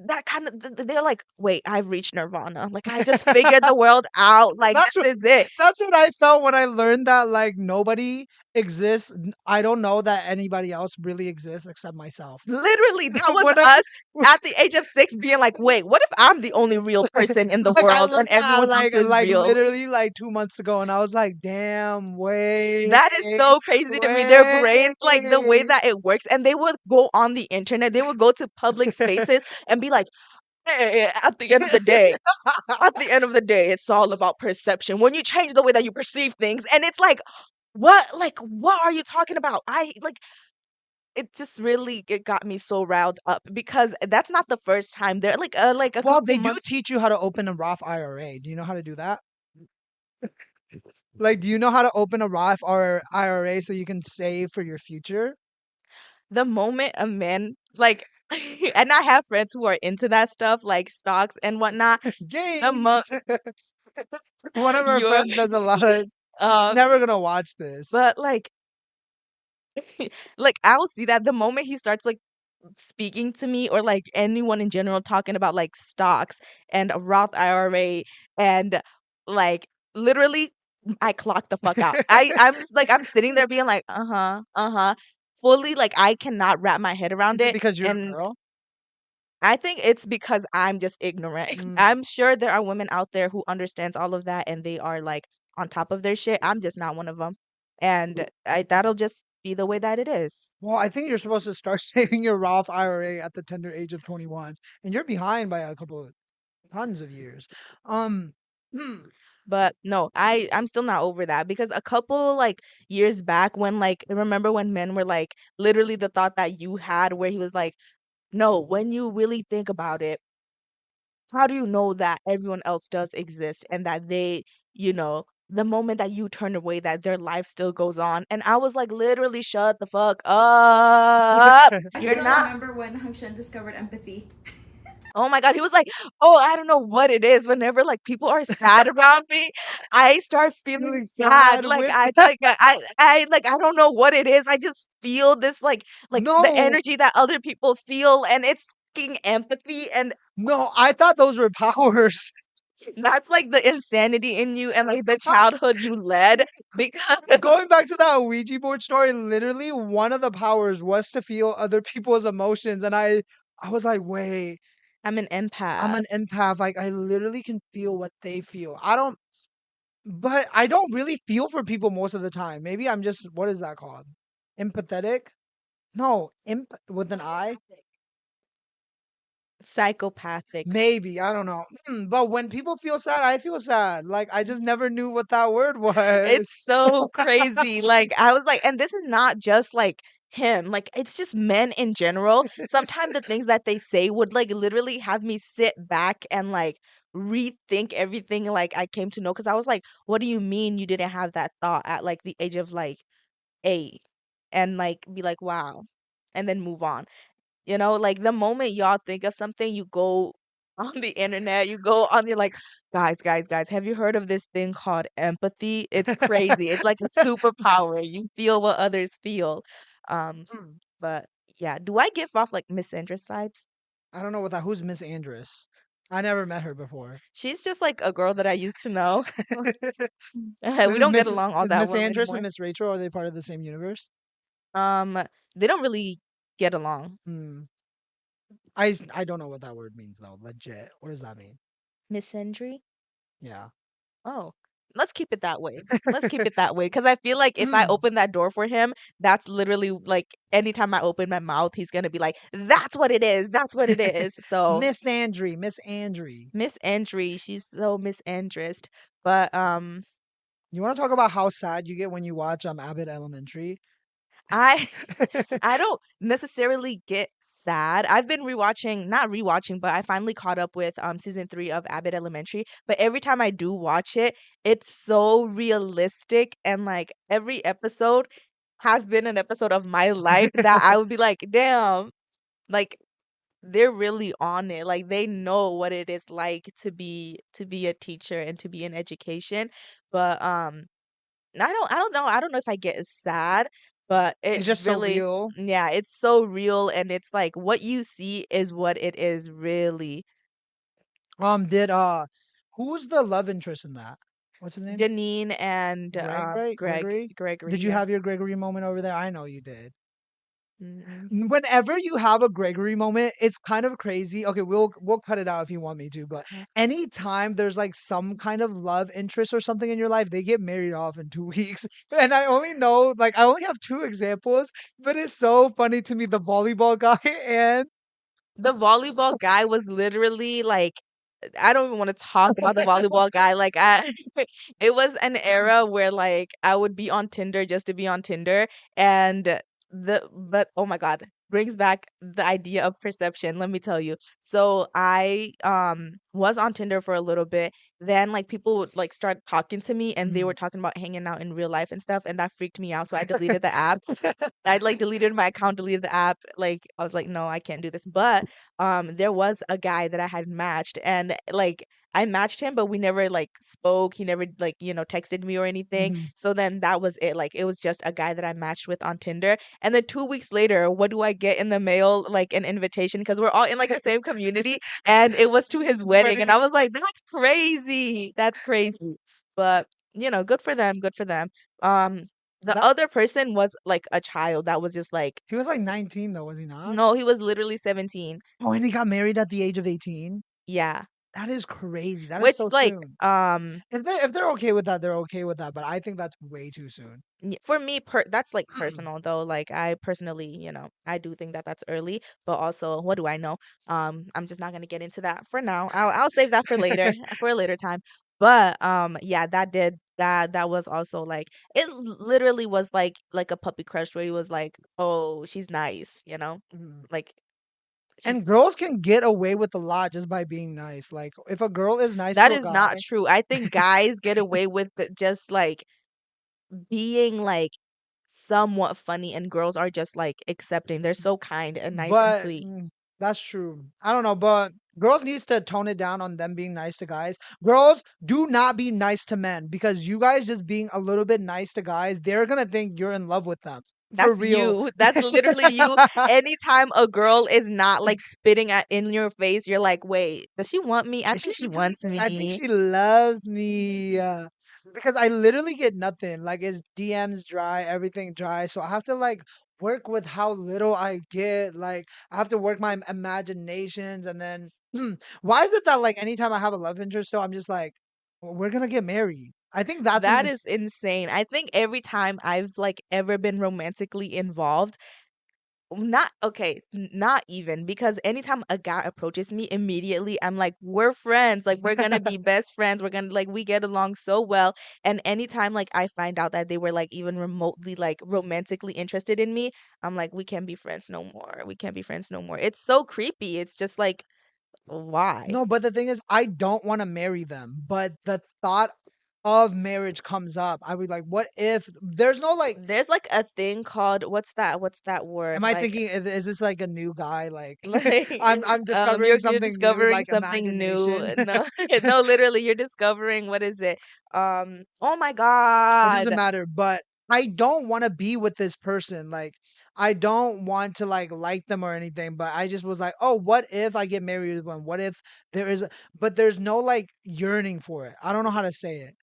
that kind of they're like, wait, I've reached nirvana. Like I just figured the world out. Like that's this what is it. that's what I felt when I learned that like nobody exists. I don't know that anybody else really exists except myself. Literally, that was When I us at the age of 6 being like, wait, what if I'm the only real person in the like I world and learned that everyone else is like real? literally like 2 months ago, and I was like, damn, wait, That is so crazy to me. Their brains, like the way wait. that it works, and they would go on the internet, they would go to public spaces and be like, hey, at the end of the day, it's all about perception. When you change the way that you perceive things, and it's like, what are you talking about? I like it just really it got me so riled up because that's not the first time. They're like a Well, couple they do months. teach you how to open a Roth IRA. Do you know how to do that? Like, do you know how to open a Roth or IRA so you can save for your future? The moment a man like and I have friends who are into that stuff, like stocks and whatnot. The mo Games. One of our you friends does a lot of. um Never gonna watch this. but like I'll see that the moment he starts like speaking to me or like anyone in general talking about like stocks and a Roth IRA and like literally I clock the fuck out. I'm just like I'm sitting there being like, uh-huh, uh-huh. Fully like I cannot wrap my head around Is it it. because you're a And girl? I think it's because I'm just ignorant. Mm. I'm sure there are women out there who understands all of that and they are like on top of their shit. I'm just not one of them. And that'll just be the way that it is. Well, I think you're supposed to start saving your Roth IRA at the tender age of 21, and you're behind by a couple of tons of years. Um, hmm, But no, I'm still not over that because a couple like years back when like remember when men were like literally the thought that you had where he was like, no, when you really think about it, how do you know that everyone else does exist and that they, the moment that you turn away that their life still goes on? And I was like literally shut the fuck up. I You're still not. remember when Hung Shen discovered empathy. Oh my God. He was like, oh, I don't know what it is. Whenever like people are sad around me, I start feeling feeling sad. sad Like with I don't know what it is. I just feel this like the no, energy that other people feel and it's fucking empathy and no. I thought those were powers. that's like the insanity in you and like the childhood you led because Going back to that Ouija board story, literally one of the powers was to feel other people's emotions, and I was like, wait, I'm an I'm empath. an empath. Like I literally can feel what they feel. I don't, but I don't really feel for people most of the time. Maybe I'm just what is that called? Empathetic? No, imp with an I. Psychopathic. Maybe, I don't know. But when people feel sad, I feel sad. Like I just never knew what that word was. It's so crazy. Like I was like, and this is not just like him. Like it's just men in general. Sometimes the things that they say would like literally have me sit back and like rethink everything like I came to know because I was like, what do you mean you didn't have that thought at like the age of like 8 and like be like, wow, and then move on. You know, like the moment y'all think of something, you go on the internet, you go on the like, guys, have you heard of this thing called empathy? It's crazy. It's like a superpower. You feel what others feel. Um, Mm. but yeah, do I give off like Miss Andress vibes? I don't know what that. Who's Miss Andress? I never met her before. She's just like a girl that I used to know. We Is don't get Miss along all is that Miss well Andress and anymore. Miss Rachel, are they part of the same universe? Um, they don't really get along. Hmm. I don't know what that word means though. Legit. What does that mean? Misandry? Yeah. Oh, let's keep it that way. Let's keep it that way because I feel like if I Mm. open that door for him, that's literally like anytime I open my mouth, he's gonna be like, "That's what it is. That's what it is." So Miss Andry, Miss Andry. Miss Andry, she's so misandrist. But You want to talk about how sad you get when you watch Abbott Elementary? I I don't necessarily get sad. I've been rewatching, not rewatching, but I finally caught up with season 3 of Abbott Elementary. But every time I do watch it, it's so realistic and like every episode has been an episode of my life that I would be like, damn, like they're really on it. Like they know what it is like to be a teacher and to be in education. But I don't know. I don't know if I get sad, but It's it just so really, real. yeah, it's so real and it's like what you see is what it is really. Did who's the love interest in that? What's his name? Janine and Greg, right? Gregory? Gregory, Did you yeah. have your Gregory moment over there? I know you did. Mm-mm. Whenever you have a Gregory moment, it's kind of crazy. Okay, we'll cut it out if you want me to, but Uh, anytime there's like some kind of love interest or something in your life, they get married off in 2 weeks. And I only know like I only have two examples, but it's so funny to me the volleyball guy and The volleyball guy was literally like I don't even want to talk about the volleyball guy. Like I it was an era where like I would be on Tinder just to be on Tinder and but oh my God, brings back the idea of perception, let me tell you. So I was on Tinder for a little bit. Then like people would like start talking to me and they Mhm. were talking about hanging out in real life and stuff and that freaked me out. So I deleted the app. I like deleted my account, deleted the app. Like I was like, no, I can't do this. But there was a guy that I had matched and like I matched him, but we never like spoke. He never like, texted me or anything. Mhm. So then that was it. Like it was just a guy that I matched with on Tinder. And then 2 weeks later, what do I get in the mail? Like an invitation because we're all in like the same community and it was to his wedding. And I was like, that's crazy. That's crazy. But good for them. Good for them. Um, the That other person was like a child that was just like, he was like 19 though, was he not? no, he was literally 17. Oh, and he got married at the age of 18. Yeah. That is crazy. That is Which so like soon. If they're okay with that, they're okay with that. But I think that's way too soon. for me that's like personal though. Like I personally, I do think that that's early, but also what do I know? I'm just not going to get into that for now. I'll save that for later, for a later time. But yeah, that was also like it literally was like a puppy crush where he was like, "Oh, she's nice." Mhm. Like And she's girls can get away with a lot just by being nice. Like if a girl is nice that to a is not guy, true. I think guys get away with just like being like somewhat funny and girls are just like accepting. They're so kind and nice and but sweet. that's true. I don't know, but girls needs to tone it down on them being nice to guys. Girls, do not be nice to men because you guys just being a little bit nice to guys, they're gonna think you're in love with them. For That's real. you. That's literally you. Anytime a girl is not like spitting at in your face, you're like, wait, does she want me? I think she wants I think me. she loves me. Because I literally get nothing. Like it's DMs dry, everything dry. So I have to like work with how little I get. Like I have to work my imaginations and then why is it that like anytime I have a love interest though, I'm just like, "Well, we're gonna get married. I think that's an That is insane. I think every time I've like ever been romantically involved, not okay, not even because anytime a guy approaches me, immediately I'm like, we're friends, like we're gonna be best friends, we're gonna like we get along so well. And anytime like I find out that they were like even remotely like romantically interested in me, I'm like, we can't be friends no more. We can't be friends no more. It's so creepy. It's just like, why? No, but the thing is, I don't want to marry them. But the thought of marriage comes up. I was like, what if there's no like? There's like a thing called what's that Am word? I Like thinking is this like a new guy? Like like I'm discovering you're something new, discovering like something new. imagination. No, no, literally you're discovering what is it? Oh my It doesn't God. matter, but I don't want to be with this person. Like, I don't want to like them or anything. But I just was like, oh, what if I get married with one? What if there is? But there's no like yearning for it. I don't know how to say it.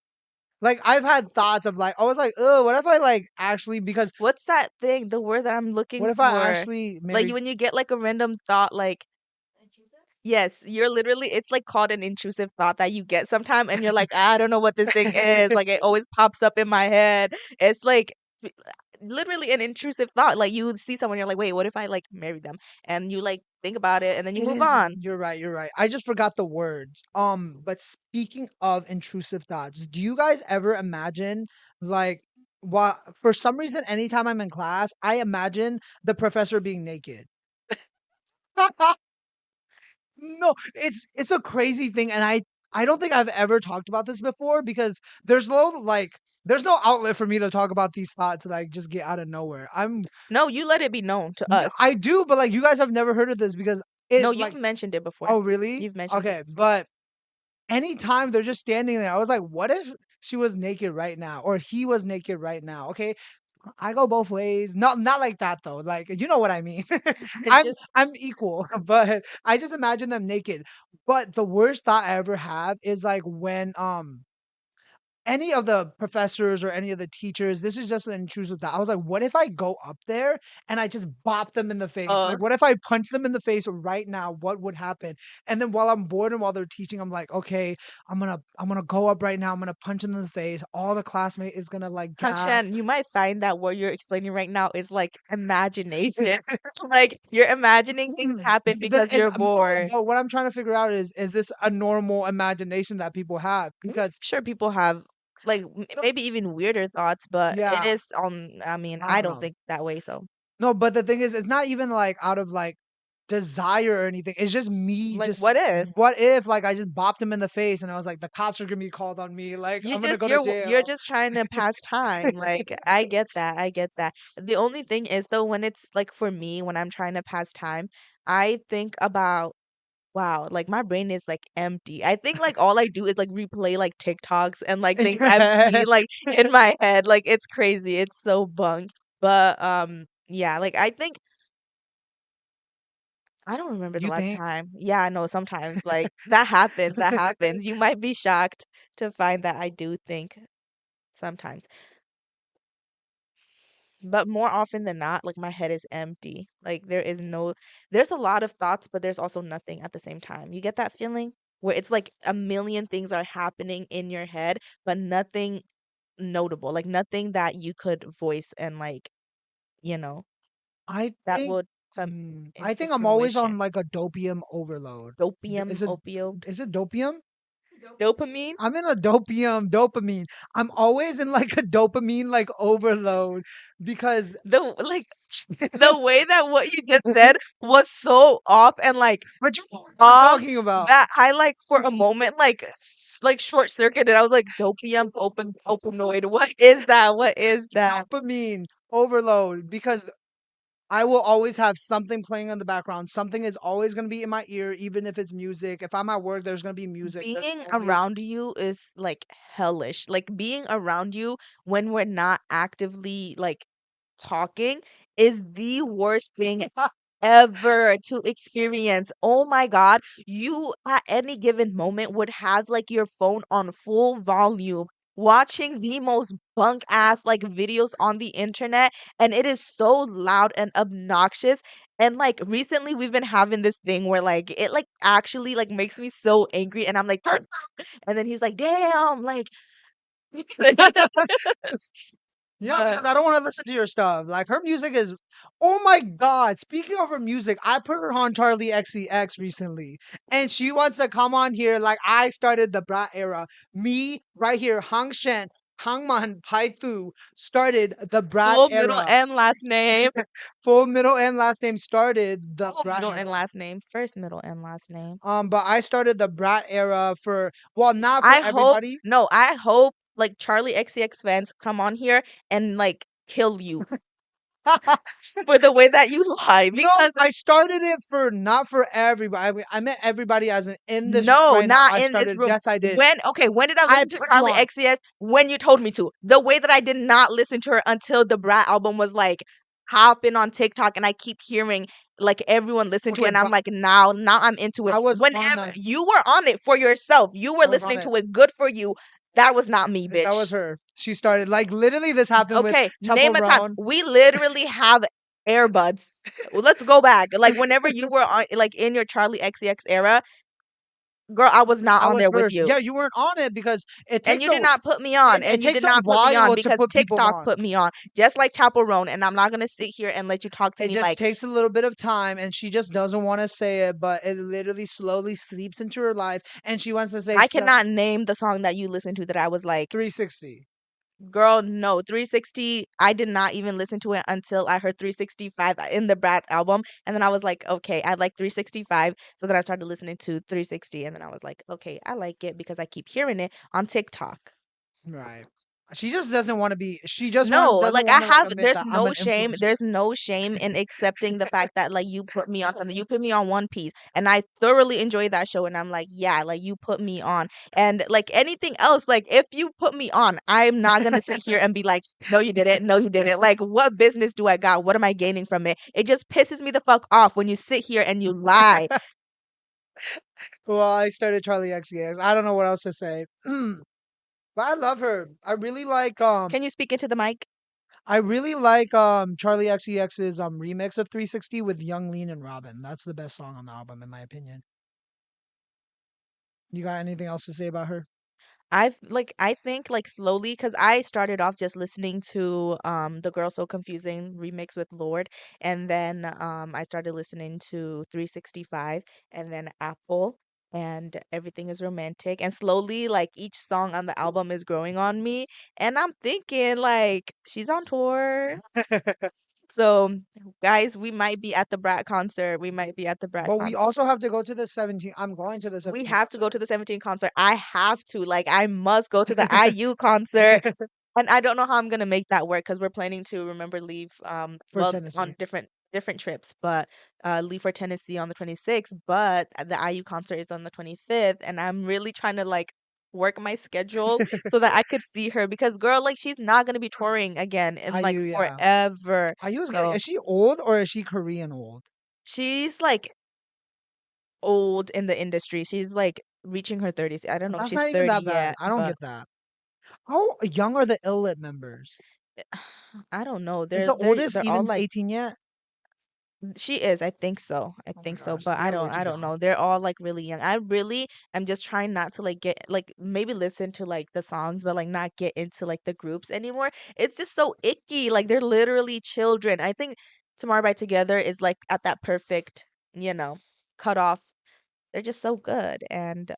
Like I've had thoughts of like I was like, oh, what if I like actually because What's that thing? The word that I'm what looking if I for. actually Like married? when you get like a random thought like yes, you're literally it's like called an intrusive thought that you get sometime and you're like, I don't know what this thing is. Like it always pops up in my head. It's like literally an intrusive thought. Like you see someone, you're like, wait, what if I like marry them? And you like think about it and then you It move is. on. You're right. You're right. I just forgot the words. But speaking of intrusive thoughts, do you guys ever imagine like what? For some reason, anytime I'm in class, I imagine the professor being naked. No, it's a crazy thing, and I don't think I've ever talked about this before because there's no outlet for me to talk about these thoughts that I just get out of nowhere. No, you let it be known to us. I do, but like you guys have never heard of this because No, it you've like mentioned it before. oh really? You've mentioned it Okay, before. but anytime they're just standing there, I was like, what if she was naked right now or he was naked right now? Okay, I go both ways. Not like that though. Like you know what I mean. It I'm just I'm equal, but I just imagine them naked. But the worst thought I ever have is like when any of the professors or any of the teachers, this is just an intrusive thought. I was like, what if I go up there and I just bop them in the face? uh Like, what if I punch them in the face right now? What would happen? And then while I'm bored and while they're teaching, I'm like, okay, I'm gonna go up right now. I'm gonna punch them in the face. All the classmate is gonna like gas. Hakshan, you might find that what you're explaining right now is like imagination. Like you're imagining things happen because you're No, bored. but what I'm trying to figure out is this a normal imagination that people have? Because Sure, people have like maybe even weirder thoughts, but it yeah, is I mean, I I don't don't know. think that way, so No, but the thing is, it's not even like out of like desire or anything. It's just me like just what if? what if like I just bopped him in the face and I was like the cops are gonna be called on me, like You I'm gonna just go to you're jail. just trying to pass time. Like I get that. I get that. The only thing is though when it's like for me when I'm trying to pass time, I think about wow, like my brain is like empty. I think like all I do is like replay like TikToks and like things I've seen like in my head. Like it's crazy. It's so bunk. But yeah, like I think I don't remember the You last think? time. Yeah, I know sometimes like that happens. That happens. You might be shocked to find that I do think sometimes. But more often than not, like my head is empty. Like there's a lot of thoughts, but there's also nothing at the same time. You get that feeling where it's like a million things are happening in your head, but nothing notable, like nothing that you could voice and like, you know, I that think would come I into think I'm always on fruition. like a dopium overload. Dopium, Is it opio, is it dopium? dopamine. I'm in a dopamine. I'm always in like a dopamine like overload because The like the way that what you just said was so off and like but you know what I'm off talking about. that I like for a moment like like short circuited. I was like dopium opioid. What is that? What is that? Dopamine overload because I will always have something playing in the background. Something is always going to be in my ear, even if it's music. If I'm at work, there's going to be music. There's Being always. around you is like hellish. Like being around you when we're not actively like talking is the worst thing ever to experience. Oh my God. You at any given moment would have like your phone on full volume watching the most bunk ass like videos on the internet and it is so loud and obnoxious and like recently we've been having this thing where like it like actually like makes me so angry and I'm like "Turn down." And then he's like damn like Yeah, But because I don't want to listen to your stuff. Like her music is, oh my god! Speaking of her music, I put her on Charlie XCX recently, and she wants to come on here. Like I started the Brat era. Me right here, Hang Shen, Hangman Paithu started the Brat full middle era. and last name. Full middle and last name started the Full Brat middle and era. last name. First middle and last name. But I started the Brat era for, well, not for I hope everybody. no, I hope like Charlie XCX fans come on here and like kill you for the way that you lie No, because I started it for not for everybody. I meant everybody as in this room no, right now. not I in this started. room. Yes, I did. When did I I listen to put you Charlie on. XCX? When you told me to. The way that I did not listen to her until the Brat album was like hopping on TikTok and I keep hearing like everyone listen to it Okay, and I'm but like now I'm into it. I was on Whenever the. you were on it for yourself, you were I was on listening it. to it. Good for you. That was not me, That was bitch. her. She started like literally. This happened with Okay, name a time. Chaperone. We literally have earbuds. Let's go back. Like whenever you were on like in your Charlie XCX era, girl, I was not I on was there with first. you. Yeah, you weren't on it because it And takes you a did not put me on. it And you takes did a not put me on while to because put people TikTok on. put me on. Just like Chaperone. And I'm not gonna sit here and let you talk to It me just like takes a little bit of time, and she just doesn't want to say it, but it literally slowly sleeps into her life, and she wants to say I cannot name the song that you listened to that I was like, 360. girl, no, 360. I did not even listen to it until I heard 365 in the Brat album. And then I was like, okay, I like 365. So then I started listening to 360. And then I was like, okay, I like it because I keep hearing it on TikTok. Right. She just doesn't want to be. She just No, doesn't like I want to like have admit that I'm an influencer. there's no shame in accepting the fact that like you put me on something. You put me on One Piece and I thoroughly enjoyed that show and I'm like, yeah, like you put me on. And like anything else, like if you put me on, I'm not gonna sit here and be like, no, you didn't, no, you didn't. Like what business do I got? What am I gaining from it? It just pisses me the fuck off when you sit here and you lie. Well, I started Charlie XCX. I don't know what else to say. But I love her. Can you speak into the mic? I really like Charlie XCX's remix of 360 with Young Lean and Robin. That's the best song on the album in my opinion. You got anything else to say about her? I think like slowly because I started off just listening to the Girl So Confusing remix with Lord and then I started listening to 365 and then Apple and Everything is Romantic and slowly like each song on the album is growing on me and I'm thinking like she's on tour. So guys, we might be at the Brat concert. We might be at the Brat But we concert. also have to go to the 17. I'm going to the We 17 have to go to the 17 concert. I have to. Like, I must go to the IU concert. And I don't know how I'm gonna make that work because we're planning to remember leave for well on Tennessee. different trips, but leave for Tennessee on the 26th, but the IU concert is on the 25th, and I'm really trying to like work my schedule so that I could see her because girl, like she's not gonna be touring again in like IU, yeah. forever. Is So she old or is she Korean old? she's like old in the industry. She's like reaching her 30s. I don't know if That's she's not even 30 that bad. yet, I don't but get that. How young are the Illit members? I don't know. Is the oldest They're all even like 18 yet? she is. I think so. I Oh my think so. gosh, But they're way too I don't young. know. They're all like really young. I really am just trying not to like get like maybe listen to like the songs, but like not get into like the groups anymore. It's just so icky. Like they're literally children. I think Tomorrow by Together is like at that perfect, you know, cut off. They're just so good. And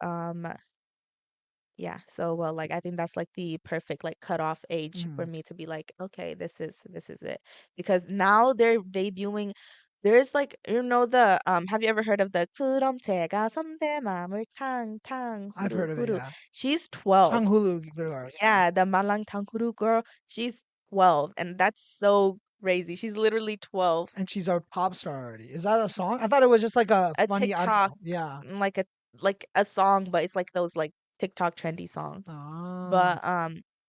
yeah, so well, like I think that's like the perfect like cutoff age for Mhm. me to be like, okay, this is it. Because now they're debuting. There's like the have you ever heard of the 그럼 제가 선배 마음을 탕탕 I've 후루 heard of it, 후루? yeah. She's 12. Changhulu girl, yeah. Yeah, the Malangtang Huru girl. She's 12, and that's so crazy. She's literally 12. And she's our pop star already. Is that a song? I thought it was just like a A funny, I don't TikTok, know. Yeah. like a song, but it's like those like TikTok trendy songs. Ah, But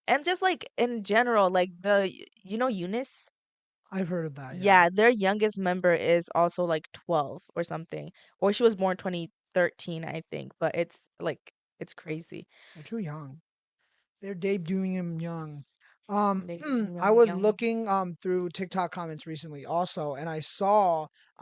and just like in general, like Eunice? I've heard of that, yeah. Yeah, their youngest member is also like 12 or something. Or she was born 2013, I think, but it's like it's crazy. They're too young. They're debuting him young. They I young was young. looking through TikTok comments recently also, and I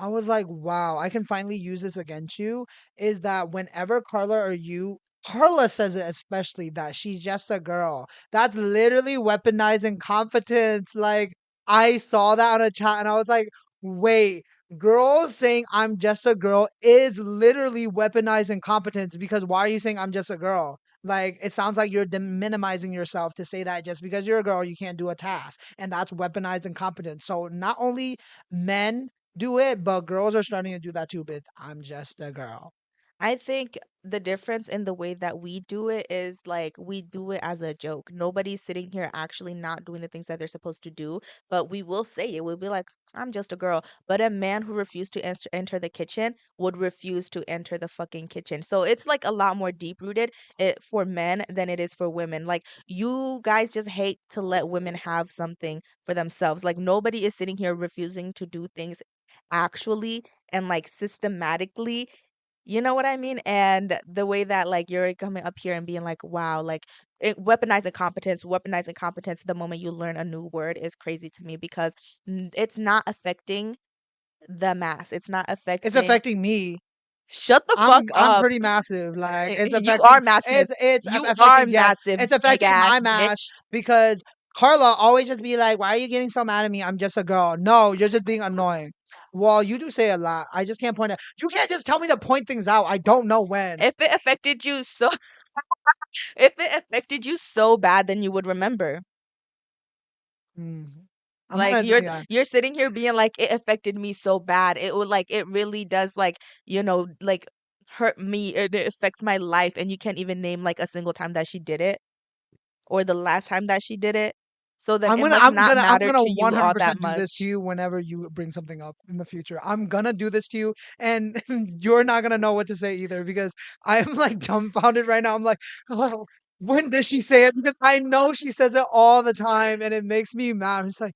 was like, wow, I can finally use this against you. Is that whenever Carla or you Carla says it especially that she's just a girl. That's literally weaponizing confidence. Like, I saw that on a chat and I was like, wait, girls saying I'm just a girl is literally weaponizing competence because why are you saying I'm just a girl? Like, it sounds like you're minimizing yourself to say that just because you're a girl, you can't do a task. And that's weaponizing competence. So, not only men do it, but girls are starting to do that too. But I'm just a girl. I think the difference in the way that we do it is like we do it as a joke. Nobody's sitting here actually not doing the things that they're supposed to do, but we will say it. We'll be like, I'm just a girl. But a man who refused to enter the kitchen would refuse to enter the fucking kitchen. So it's like a lot more deep rooted for men than it is for women. Like, you guys just hate to let women have something for themselves. Like, nobody is sitting here refusing to do things actually and like systematically, you know what I mean? And the way that like you're coming up here and being like, wow, like weaponizing competence the moment you learn a new word is crazy to me because it's not affecting the mass. It's not It's affecting. affecting me. Shut the fuck I'm up. pretty massive. Like it's You affecting are massive. it's You are affecting, yes. massive, It's big affecting ass my math bitch. because Carla always just be like, "Why are you getting so mad at me? I'm just a girl." No, you're just being annoying. Well, you do say a lot. I just can't point out. You can't just tell me to point things out. I don't know when. If it affected you so if it affected you so bad, then you would remember. Mm. I'm Like gonna yeah. you're sitting here being like it affected me so bad. It would like it really does like, like hurt me and it affects my life and you can't even name like a single time that she did it or the last time that she did it. So then I'm it gonna must I'm not gonna I'm matter gonna to you all that 100% do this to much. you whenever you bring something up in the future. I'm gonna do this to you, and you're not gonna know what to say either because I'm like dumbfounded right now. I'm like, oh, when does she say it? Because I know she says it all the time, and it makes me mad. It's like,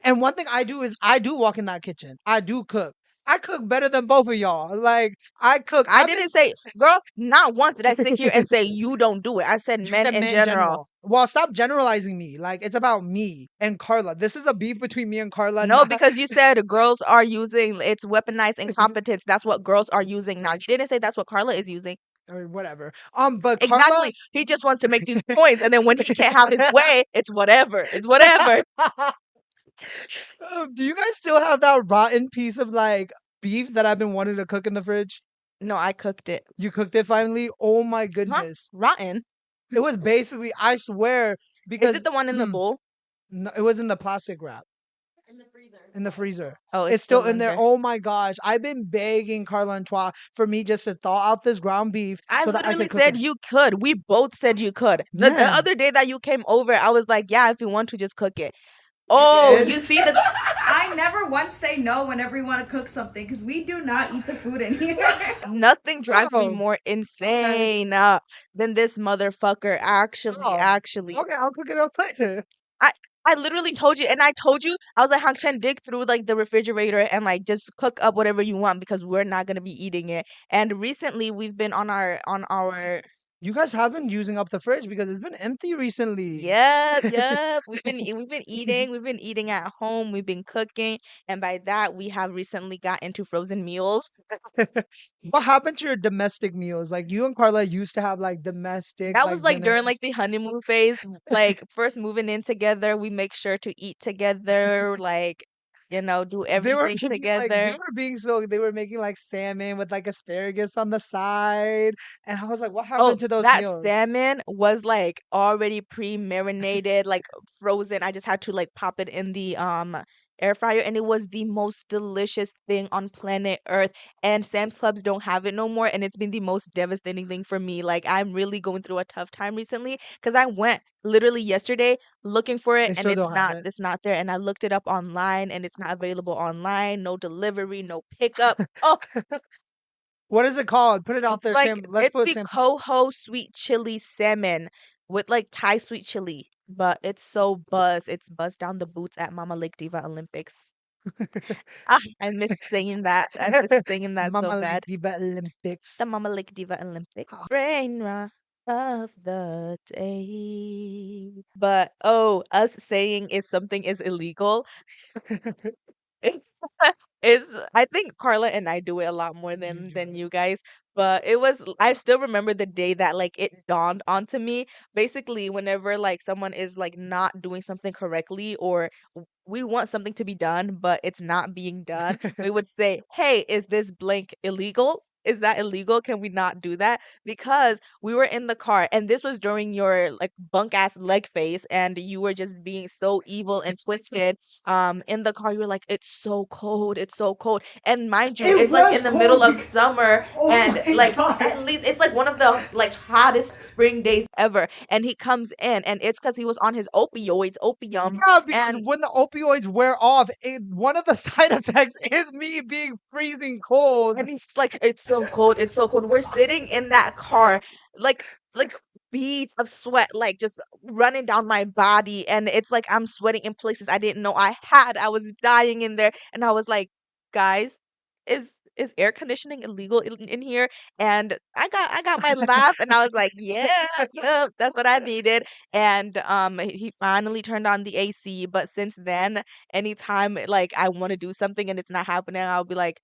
and one thing I do is I do walk in that kitchen. I do cook. I cook better than both of y'all. Like I cook. I didn't say, girl, not once did I sit here and say you don't do it. I said You men said in men in general. general. Well, stop generalizing me. Like it's about me and Carla. This is a beef between me and Carla. No, Not because you said girls are using it's weaponized incompetence. That's what girls are using now. You didn't say that's what Carla is using. or whatever. But Carla, Exactly. He just wants to make these points, and then when he can't have his way, it's whatever. It's whatever. do you guys still have that rotten piece of like beef that I've been wanting to cook in the fridge? No, I cooked it. You cooked it finally? Oh my Huh? goodness. Rotten. It was basically, I swear, Is it because the one in the bowl? no, it was in the plastic wrap. In the freezer. Oh, it's It's still still in in there. there. Oh my gosh. I've been begging Carla and Twa for me just to thaw out this ground beef I so that I literally could cook said it. you could. We both said you could. The Yeah. other day that you came over, I was like, yeah, if you want to, just cook it. You Oh, did? you see the I never once say no whenever you want to cook something because we do not eat the food in here. nothing drives me Oh, more okay. insane than this motherfucker. Oh, Actually. okay. I'll cook it up later. I I literally told you, and I told you, I was like, Hang Chen, dig through like the refrigerator and like just cook up whatever you want because we're not gonna be eating it. And recently, we've been on our You guys have been using up the fridge because it's been empty recently. yep. We've been eating at home. We've been cooking, and by that, we have recently got into frozen meals. What happened to your domestic meals? Like you and Carla used to have like domestic That was like like during dinners. like the honeymoon phase, like first moving in together. We make sure to eat together, like do They were everything making like they together. were being so they were making like salmon with like asparagus on the side, and I was like, what Oh, happened to those that meals? salmon was like already pre-marinated, like frozen. I just had to like pop it in the air fryer and it was the most delicious thing on planet Earth. And Sam's Clubs don't have it no more and it's been the most devastating thing for me. Like I'm really going through a tough time recently because I went literally yesterday looking for it They and still don't have it. it's not there and I looked it up online and it's not available online, no delivery, no pickup. Oh, What is it called? Put it out it's there, like Sam. Let's it's put the Sam. Coho sweet chili salmon with like Thai sweet chili, but it's so buzz. It's buzz down the boots at Mama Lake Diva Olympics. Ah, I missed saying that. I missed saying that so Mama Lake bad. Diva The Olympics. Mama Lake Diva Olympics. Ah. Brain rock of the day. But oh, us saying if something is illegal It's I think Carla and I do it a lot more You than do it. you guys, but it was I still remember the day that like it dawned onto me. Basically, whenever like someone is like not doing something correctly or we want something to be done, but it's not being done, we would say, "Hey, is this blank illegal? Is that illegal? Can we not do that?" Because we were in the car and this was during your like bunk ass leg phase and you were just being so evil and twisted in the car. You were like, it's so cold, it's so cold, and mind you, It it's like was in the middle cold. of summer, Oh and my like God. at least it's like one of the like hottest spring days ever, and he comes in and it's because he was on his opium, Yeah, because and when the opioids wear off, one of the side effects is me being freezing cold. and he's like, it's so cold, it's so cold. We're sitting in that car, like like beads of sweat, like just running down my body, and it's like I'm sweating in places I didn't know I had. I was dying in there, and I was like, guys, is air conditioning illegal in here? And I got my laugh, and I was like, yeah, yep, that's what I needed. And he finally turned on the AC. But since then, anytime like I want to do something and it's not happening, I'll be like,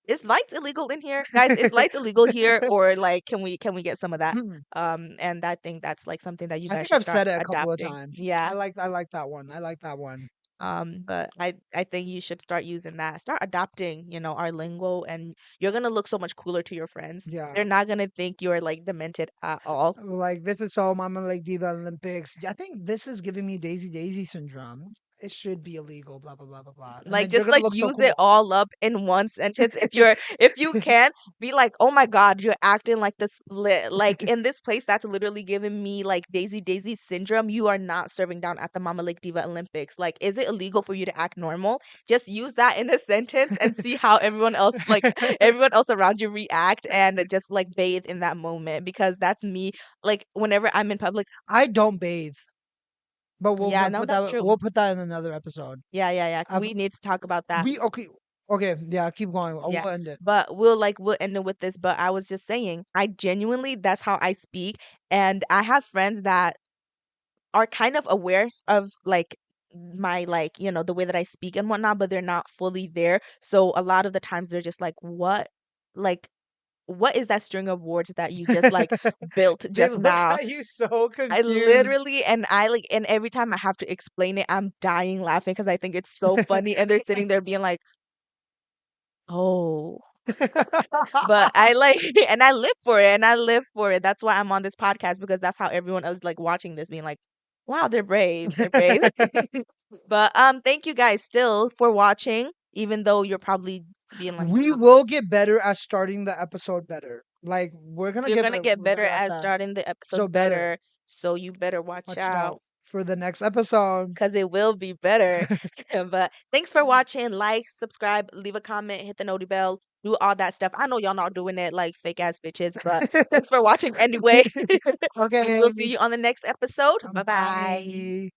is lights illegal in here, guys? Is lights illegal here, or like can we get some of that? And I think that's like something that you I guys think should I've start said it a couple of adapting. times. Yeah. I like that one. I like that one. But I think you should start using that. Start adopting, our lingo, and you're gonna look so much cooler to your friends. Yeah. They're not gonna think you're like demented at all. Like this is so Mama Lake Diva Olympics. I think this is giving me Daisy Daisy syndrome. It should be illegal, blah blah blah blah blah. And Like then you're just gonna like look so use it cool. all up in one sentence. If you can be like, oh my God, you're acting like the split. Like in this place that's literally giving me like Daisy Daisy syndrome. You are not serving down at the Mama Lake Diva Olympics. Like, is it illegal for you to act normal? Just use that in a sentence and see how everyone else around you react, and just like bathe in that moment, because that's me. Like whenever I'm in public, I don't bathe, but yeah, no, that's true. we'll put that in another episode. Yeah. Um, We need to talk about that. we okay yeah. Keep going. Yeah. We'll end it. But we'll end it with this. But I was just saying, I genuinely that's how I speak. And I have friends that are kind of aware of like my like, the way that I speak and whatnot, but they're not fully there. So a lot of the times they're just like, like what is that string of words that you just like built They just look now? at you so I confused. literally and I like and every time I have to explain it, I'm dying laughing because I think it's so funny, and they're sitting there being like, oh. But I like and I live for it, and I live for it. That's why I'm on this podcast, because that's how everyone else like watching this being like, wow, they're brave. They're brave. But thank you guys still for watching, even though you're probably being like, We wow, will get better at starting the episode better. Like we're gonna you're get gonna better. get We're better better at at that. starting the So episode better. better. So you better watch Watch it out out, for the next episode. because it will be better. But thanks for watching. Like, subscribe, leave a comment, hit the noti bell, do all that stuff. I know y'all not doing it like fake ass bitches, but thanks for watching anyway. And Okay. we'll see you on the next episode. Bye bye. Bye.